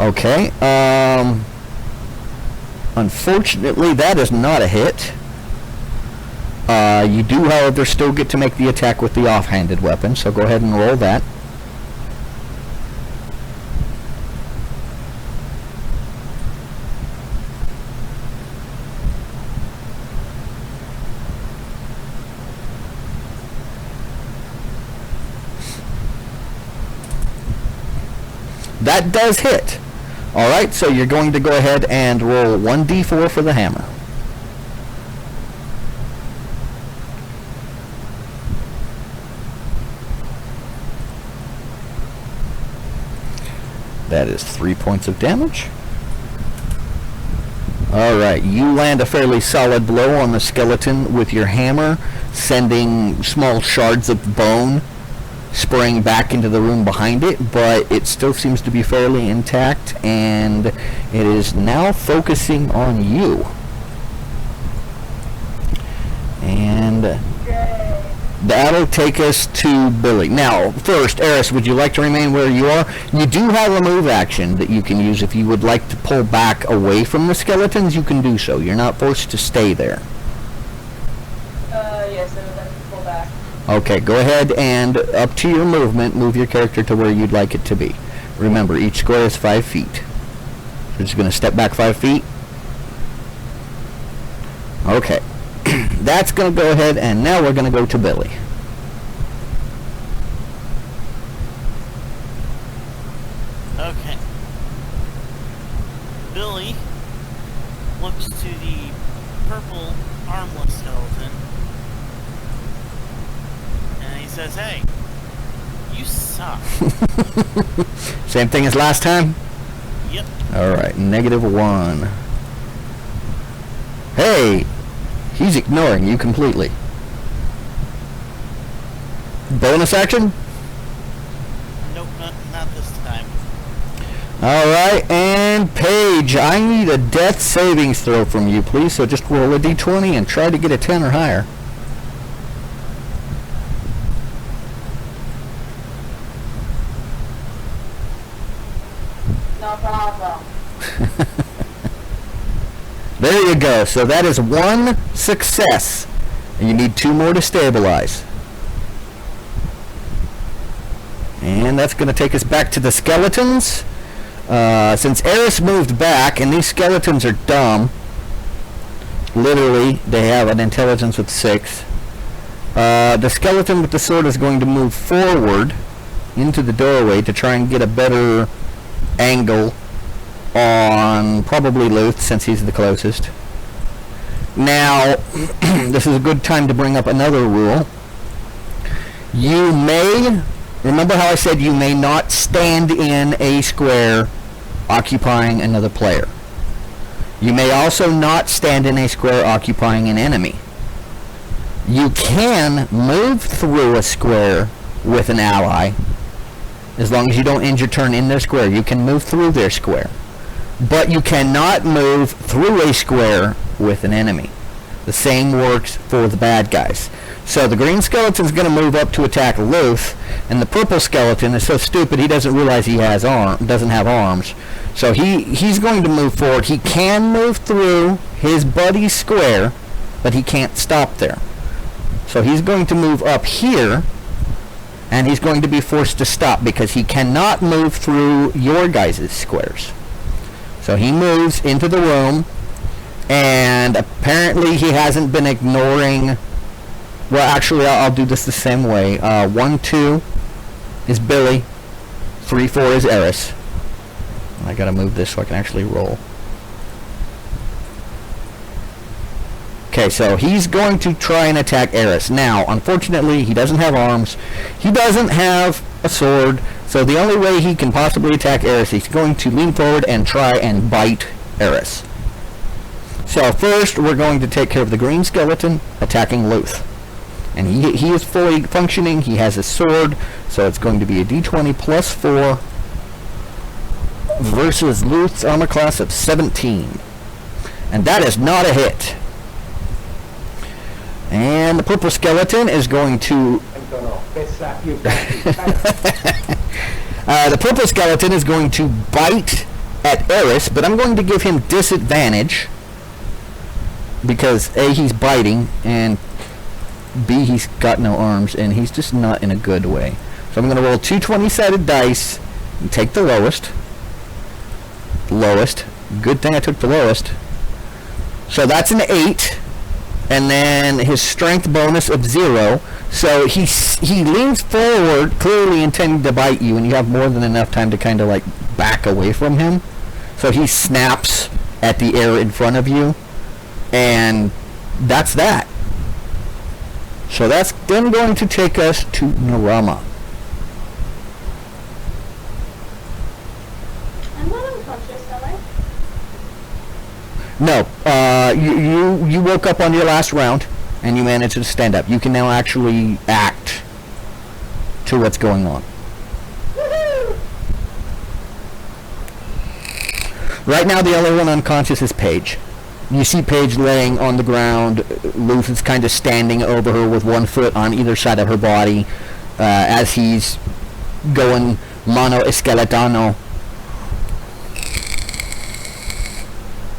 Okay. Unfortunately, that is not a hit. You do, however, still get to make the attack with the offhanded weapon, so go ahead and roll that. That does hit. Alright, so you're going to go ahead and roll 1d4 for the hammer. That is 3 points of damage. Alright, you land a fairly solid blow on the skeleton with your hammer, sending small shards of bone spraying back into the room behind it, but it still seems to be fairly intact, and it is now focusing on you. And that'll take us to Billy. Now, first, Eris, would you like to remain where you are? You do have a move action that you can use. If you would like to pull back away from the skeletons, you can do so. You're not forced to stay there. Yes, I would like to pull back. Okay, go ahead and, up to your movement, move your character to where you'd like it to be. Remember, each square is 5 feet. You're just going to step back 5 feet. Okay. That's going to go ahead, and now we're going to go to Billy. Okay. Billy looks to the purple armless skeleton and he says, "Hey, you suck." Same thing as last time? Yep. Alright, -1. Hey! He's ignoring you completely. Bonus action? Nope, not this time. Alright, and Paige, I need a death savings throw from you, please. So just roll a d20 and try to get a 10 or higher. No problem. There you go. So that is 1 success. And you need 2 more to stabilize. And that's going to take us back to the skeletons. Since Eris moved back, and these skeletons are dumb. Literally, they have an intelligence of 6. The skeleton with the sword is going to move forward into the doorway to try and get a better angle on probably Luth, since he's the closest. Now, this is a good time to bring up another rule. You may, remember how I said you may not stand in a square occupying another player. You may also not stand in a square occupying an enemy. You can move through a square with an ally, as long as you don't end your turn in their square. You can move through their square. But you cannot move through a square with an enemy. The same works for the bad guys. So the green skeleton's going to move up to attack Luth, and the purple skeleton is so stupid he doesn't realize he has doesn't have arms. So he's going to move forward. He can move through his buddy's square, but he can't stop there. So he's going to move up here, and he's going to be forced to stop because he cannot move through your guys' squares. So he moves into the room, And apparently he hasn't been ignoring... Well, actually, I'll do this the same way. 1-2 is Billy. 3-4 is Eris. I gotta move this so I can actually roll. Okay, so he's going to try and attack Eris. Now, unfortunately, he doesn't have arms. He doesn't have a sword. So the only way he can possibly attack Eris, he's going to lean forward and try and bite Eris. So first, we're going to take care of the green skeleton attacking Luth. And he is fully functioning. He has a sword. So it's going to be a d20 plus 4 versus Luth's armor class of 17. And that is not a hit. And the purple skeleton is going to... I'm going to fist slap you back. the purple skeleton is going to bite at Eris, but I'm going to give him disadvantage. Because A, he's biting, and B, he's got no arms, and he's just not in a good way. So I'm going to roll 2 20-sided dice and take the lowest. Lowest. Good thing I took the lowest. So that's an 8. And then his strength bonus of 0. So he leans forward, clearly intending to bite you, and you have more than enough time to kind of like back away from him. So he snaps at the air in front of you, and that's that. So that's then going to take us to Narama. I'm not unconscious, am I? No, you woke up on your last round, and you managed to stand up. You can now actually act to what's going on. Woohoo! Right now, the only one unconscious is Paige. You see Paige laying on the ground. Luth is kind of standing over her with one foot on either side of her body as he's going mano esqueletano.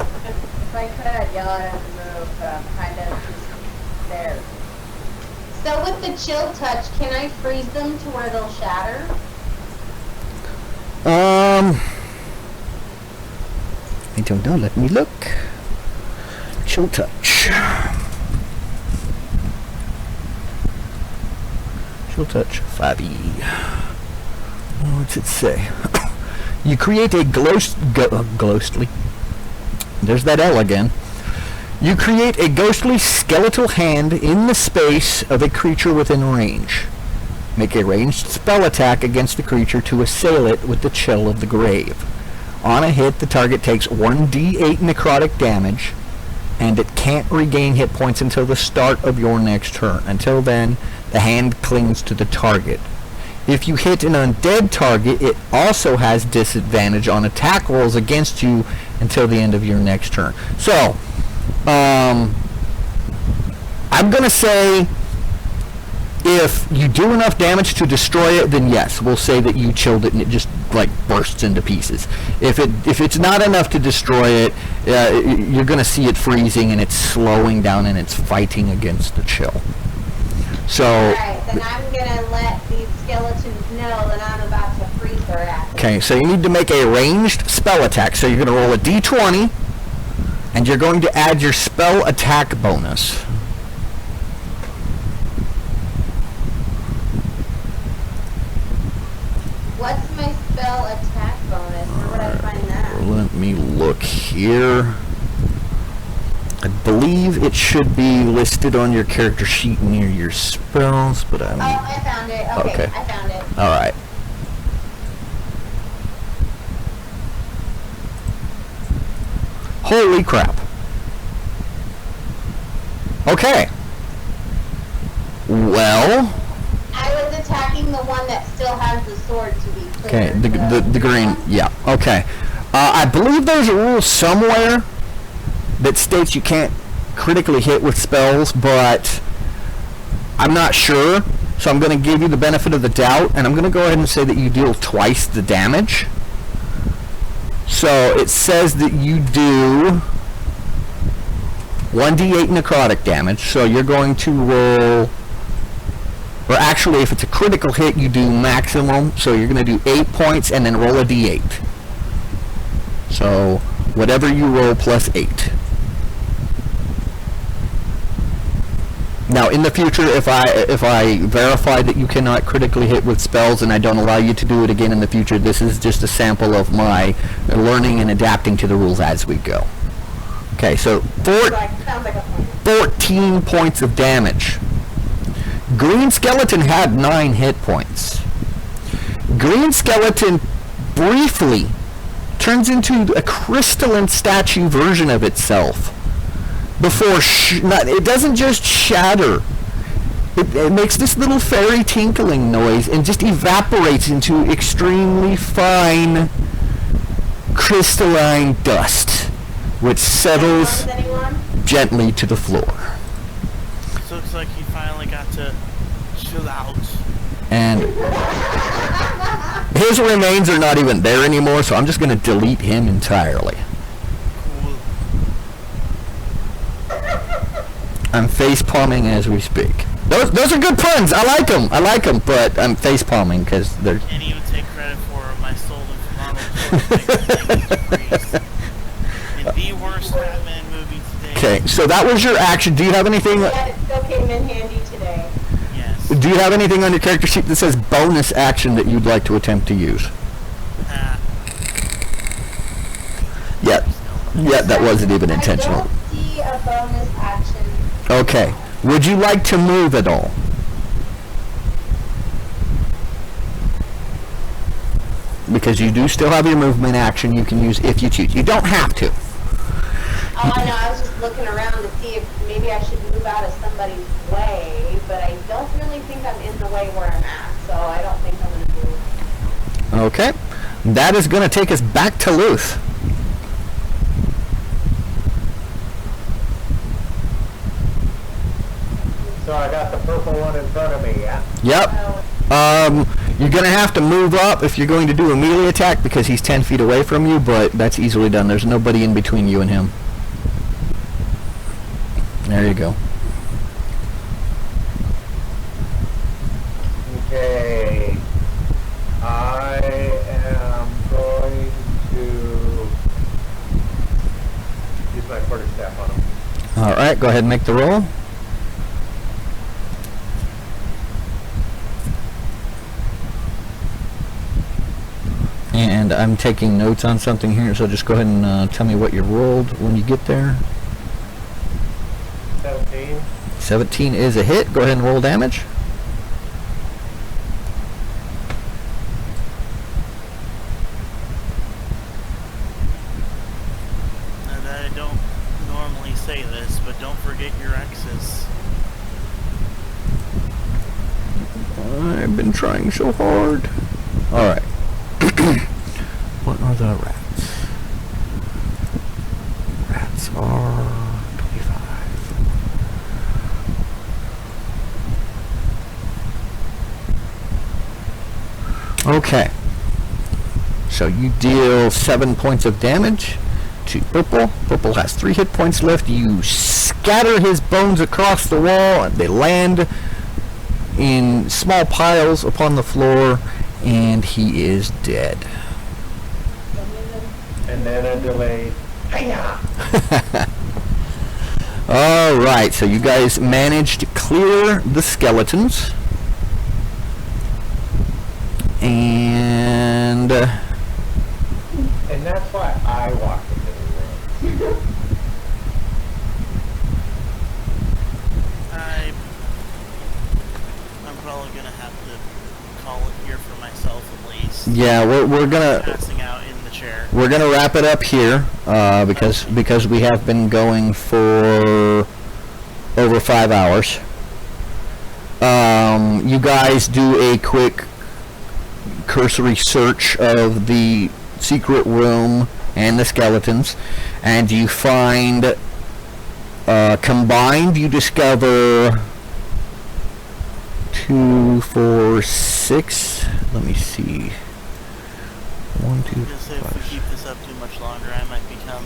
If I could, I'd yell at him to move, but I'm kind of just there. So with the chill touch, can I freeze them to where they'll shatter? I don't know. Let me look. Chill touch. Chill touch 5e. What's it say? You create a ghostly. There's that L again. You create a ghostly skeletal hand in the space of a creature within range. Make a ranged spell attack against the creature to assail it with the chill of the grave. On a hit, the target takes 1d8 necrotic damage, and it can't regain hit points until the start of your next turn. Until then, the hand clings to the target. If you hit an undead target, it also has disadvantage on attack rolls against you until the end of your next turn. So, I'm going to say if you do enough damage to destroy it, then yes, we'll say that you chilled it and it just like bursts into pieces. If it's not enough to destroy it, you're going to see it freezing and it's slowing down and it's fighting against the chill. So, Alright, then I'm gonna let these skeletons know that I'm about to freeze their ass. okay, so you need to make a ranged spell attack. So you're going to roll a d20, and you're going to add your spell attack bonus. What's my spell attack bonus? Where would I find that? Let me look here. I believe it should be listed on your character sheet near your spells, but I'm... Oh, I found it. Okay, Okay. I found it. Alright. Holy crap. Okay. Well... I was attacking the one that still has the sword to be clear. Okay, the green, yeah, okay. I believe there's a rule somewhere that states you can't critically hit with spells, but I'm not sure, so I'm going to give you the benefit of the doubt, and I'm going to go ahead and say that you deal twice the damage. So it says that you do 1d8 necrotic damage, so you're going to roll... Or actually, if it's a critical hit, you do maximum. So you're going to do 8 points and then roll a d8. So whatever you roll plus 8. Now, in the future, if I verify that you cannot critically hit with spells and I don't allow you to do it again in the future, this is just a sample of my learning and adapting to the rules as we go. Okay, so Sounds like a plan. 14 points of damage. Green Skeleton had 9 hit points. Green Skeleton briefly turns into a crystalline statue version of itself. Before it doesn't just shatter. It makes this little fairy tinkling noise and just evaporates into extremely fine crystalline dust, which settles Anyone? gently to the floor. So it's like he finally got to chill out. And his remains are not even there anymore, so I'm just going to delete him entirely. Cool. I'm face palming as we speak. Those are good puns. I like them, but I'm face palming because they're. Can't even take credit for my stolen from Arnold Schwarzenegger in the worst Batman movie today. Okay, so that was your action. Do you have anything? Yeah, it still came in handy today. Yes. Do you have anything on your character sheet that says bonus action that you'd like to attempt to use? Yeah, that wasn't even intentional. I don't see a bonus action. Okay. Would you like to move at all? Because you do still have your movement action you can use if you choose. You don't have to. Oh, I know. I was just looking around to see if maybe I should move out of somebody's way, but I don't really think I'm in the way where I'm at, so I don't think I'm going to move. Okay. That is going to take us back to Luth. So I got the purple one in front of me, yeah? Yep. So, You're going to have to move up if you're going to do a melee attack because he's 10 feet away from you, but that's easily done. There's nobody in between you and him. There you go. Okay. I am going to use my quarterstaff on him. All right, go ahead and make the roll. And I'm taking notes on something here, so just go ahead and tell me what you rolled when you get there. 17. 17 is a hit. Go ahead and roll damage. And I don't normally say this, but don't forget your exes. I've been trying so hard. All right. What are the rats? Rats are 25. Okay. So you deal 7 points of damage to Purple. Purple has 3 hit points left. You scatter his bones across the wall, and they land in small piles upon the floor, and he is dead. And then a delayed. Hiya! All right, so you guys managed to clear the skeletons, and And that's why I walked into the room. I'm probably gonna have to call it here for myself at least. yeah, we're gonna Passing out in the chair. wrap it up here because we have been going for over 5 hours. You guys do a quick cursory search of the secret room and the skeletons, and you find combined you discover 2, 4, 6. Let me see. 1, 2, Just if we 5. keep this up too much longer, I might become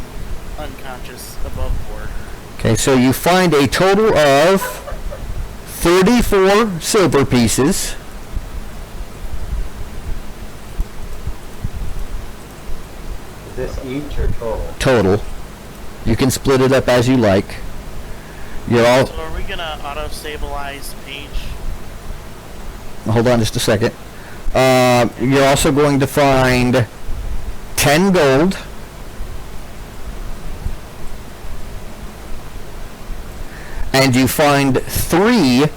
unconscious above board. Okay, so you find a total of 34 silver pieces. Is this each or total? Total. You can split it up as you like. You're all. So are we gonna auto stabilize Paige? Hold on just a second. You're also going to find 10 gold. And you find 3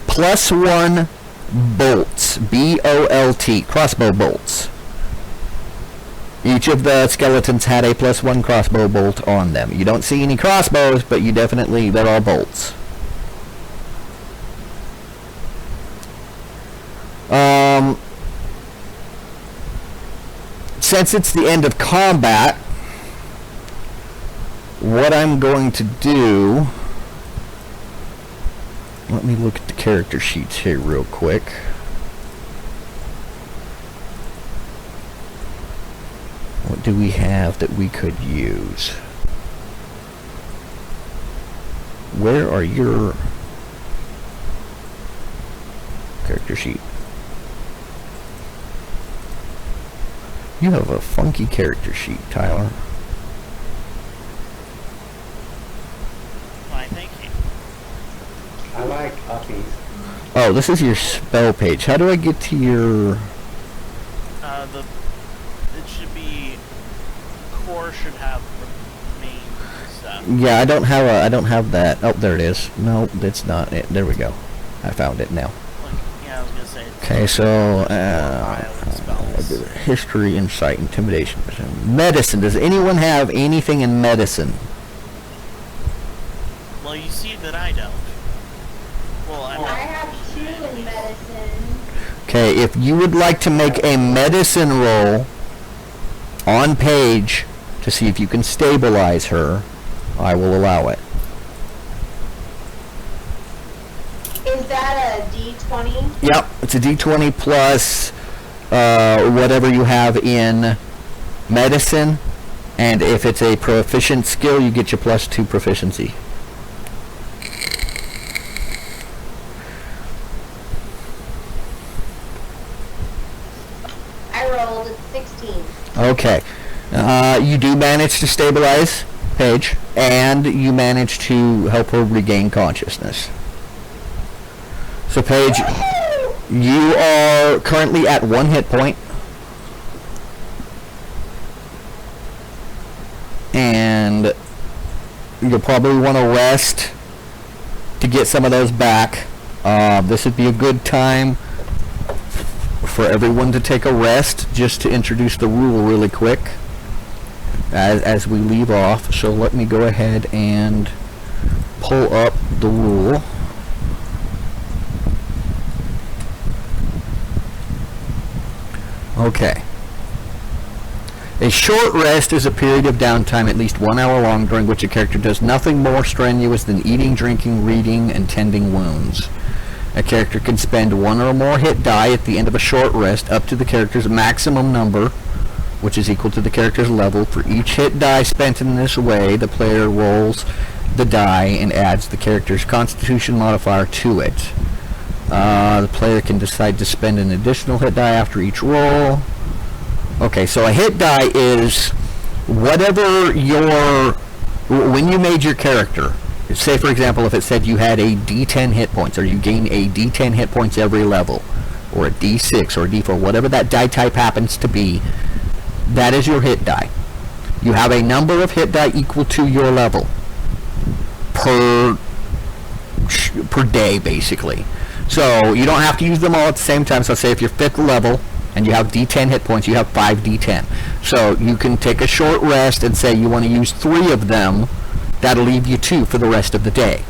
+1 bolts. B-O-L-T. Crossbow bolts. Each of the skeletons had a +1 crossbow bolt on them. You don't see any crossbows, but you definitely, they're all bolts. Since it's the end of combat, what I'm going to do, let me look at the character sheets here real quick. What do we have that we could use? Where are your character sheet? You have a funky character sheet, Tyler. Why, thank you. I like uppies. Oh, this is your spell page. How do I get to your... It should be, core should have the main stuff. Yeah, I don't have that. Oh, there it is. No, that's not it. There we go. I found it now. Like, yeah, I was gonna say. it's Okay, so, violent spells. history, insight, intimidation, medicine. Does anyone have anything in medicine? Well, you see that I don't. Well, I'm I not. have 2 in medicine. Okay, if you would like to make a medicine roll on Paige to see if you can stabilize her, I will allow it. Is that a D20? Yep, it's a D20 plus whatever you have in medicine, and if it's a proficient skill, you get your +2 proficiency. I rolled a 16. Okay, you do manage to stabilize Paige, and you manage to help her regain consciousness. So Paige, you are currently at 1 hit point. And you'll probably want to rest to get some of those back. This would be a good time for everyone to take a rest, just to introduce the rule really quick as we leave off. So let me go ahead and pull up the rule. Okay. A short rest is a period of downtime at least 1 hour long during which a character does nothing more strenuous than eating, drinking, reading, and tending wounds. A character can spend 1 or more hit die at the end of a short rest up to the character's maximum number, which is equal to the character's level. For each hit die spent in this way, the player rolls the die and adds the character's constitution modifier to it. The player can decide to spend an additional hit die after each roll. Okay, so a hit die is whatever when you made your character, say for example if it said you had a D10 hit points, or you gain a D10 hit points every level, or a D6 or a D4, whatever that die type happens to be, that is your hit die. You have a number of hit die equal to your level per day, basically. So you don't have to use them all at the same time. So say if you're 5th level and you have D10 hit points, you have 5 D10. So you can take a short rest and say you want to use 3 of them. That'll leave you 2 for the rest of the day.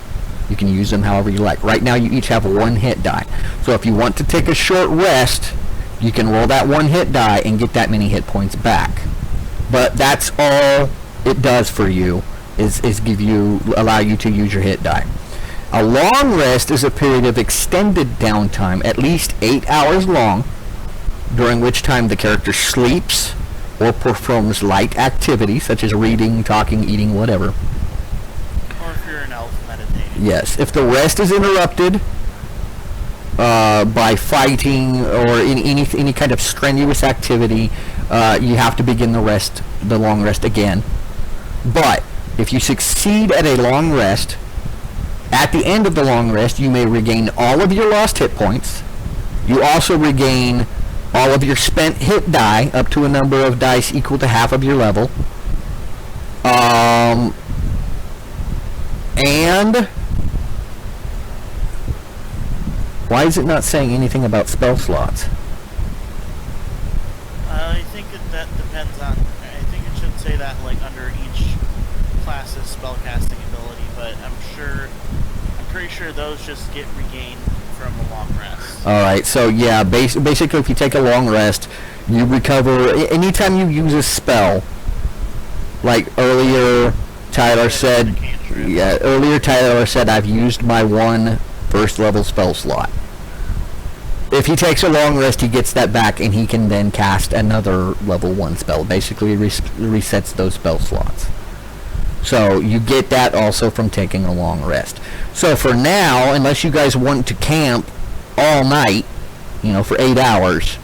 You can use them however you like. Right now you each have 1 hit die. So if you want to take a short rest, you can roll that 1 hit die and get that many hit points back. But that's all it does for you, is allow you to use your hit die. A long rest is a period of extended downtime, at least 8 hours long, during which time the character sleeps or performs light activities such as reading, talking, eating, whatever. Or if you're an elf meditating. Yes, if the rest is interrupted by fighting or any kind of strenuous activity, you have to begin the long rest again. But if you succeed at a long rest, At the end of the long rest, you may regain all of your lost hit points. You also regain all of your spent hit die up to a number of dice equal to half of your level. And why is it not saying anything about spell slots? I think that depends on. I think it should say that like under each class's spellcasting ability, but I'm pretty sure those just get regained from a long rest. Alright, so yeah, basically if you take a long rest, you recover, anytime you use a spell, like earlier Tyler said, I've used my one first level spell slot. If he takes a long rest, he gets that back and he can then cast another level 1 spell. Basically resets those spell slots. So you get that also from taking a long rest. So for now, unless you guys want to camp all night, for 8 hours,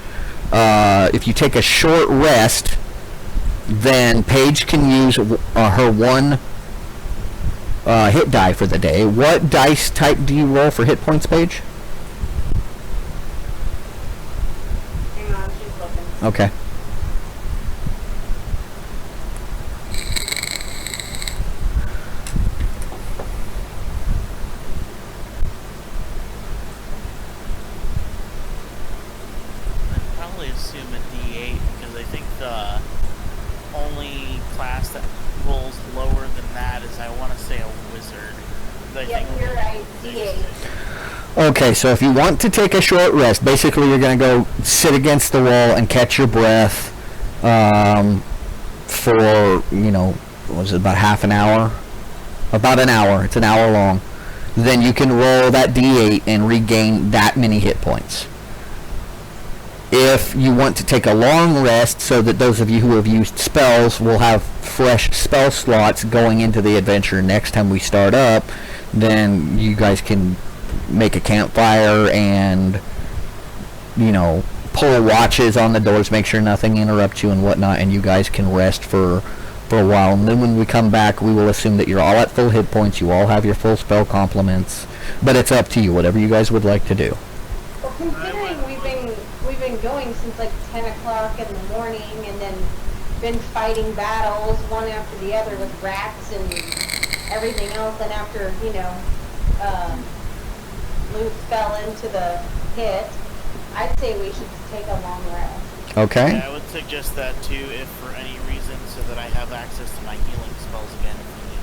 if you take a short rest, then Paige can use her one hit die for the day. What dice type do you roll for hit points, Paige? Hang on, she's looking. Okay. I'd probably assume a D8 because I think the only class that rolls lower than that is, I want to say, a wizard. I Yep, think you're right, D8. Okay, so if you want to take a short rest, basically you're going to go sit against the wall and catch your breath for, was it about half an hour? About an hour. It's an hour long. Then you can roll that D8 and regain that many hit points. If you want to take a long rest so that those of you who have used spells will have fresh spell slots going into the adventure next time we start up, then you guys can make a campfire and, pull watches on the doors, make sure nothing interrupts you and whatnot, and you guys can rest for a while. And then when we come back, we will assume that you're all at full hit points, you all have your full spell complements, but it's up to you, whatever you guys would like to do. Well, considering we've been going since like 10 o'clock in the morning and then been fighting battles one after the other with rats and everything else, and after, Luke fell into the pit, I'd say we should take a long rest. Okay? Yeah, I would suggest that too, if for any reason, so that I have access to my healing spells again if we need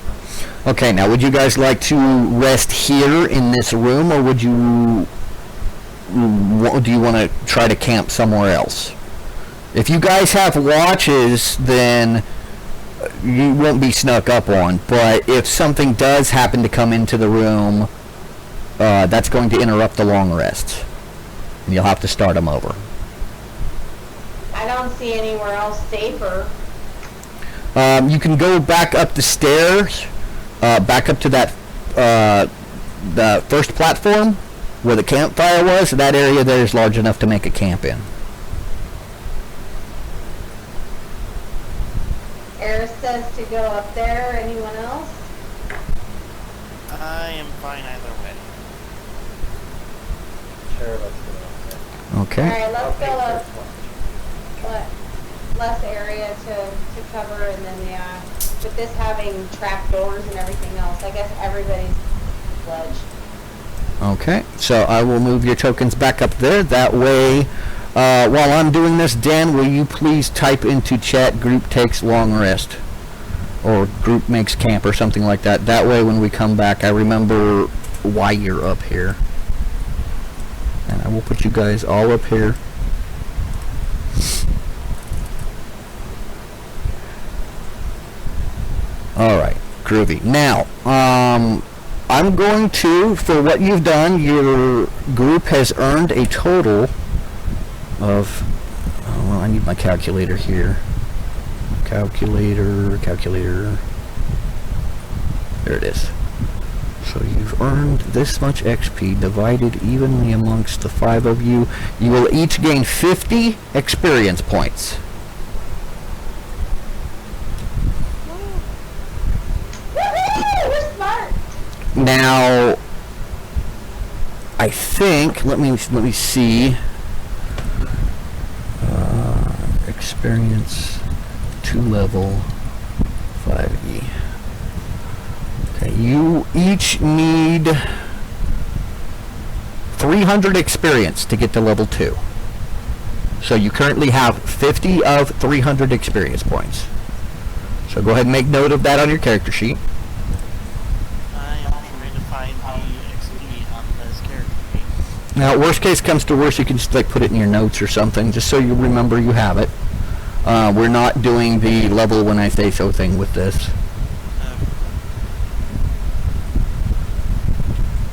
them. Okay, now would you guys like to rest here in this room, or do you want to try to camp somewhere else? If you guys have watches, then you won't be snuck up on, but if something does happen to come into the room, that's going to interrupt the long rest. And you'll have to start them over. I don't see anywhere else safer. You can go back up the stairs, back up to that the first platform where the campfire was. That area there is large enough to make a camp in. Eris says to go up there. Anyone else? I am fine either way. Sure, let's go out there. Okay. Alright, let's I'll go take up. first watch. Less area to cover, and then with this having trap doors and everything else, I guess everybody's pledged. Okay, so I will move your tokens back up there. That way, while I'm doing this, Dan, will you please type into chat group takes long rest? Or group makes camp or something like that. That way when we come back, I remember why you're up here. And I will put you guys all up here. Alright, groovy. Now, I'm going to, for what you've done, your group has earned a total of, oh, well, I need my calculator here. Calculator. There it is. So you've earned this much XP divided evenly amongst the 5 of you. You will each gain 50 experience points. Woohoo! We're smart! Now, I think, let me see. Experience 2 level 5e. Okay, you each need 300 experience to get to level 2. So you currently have 50 of 300 experience points. So go ahead and make note of that on your character sheet. I am trying to find the XP on this character sheet. Now, worst case comes to worst, you can just like put it in your notes or something, just so you remember you have it. We're not doing the level when I say so thing with this.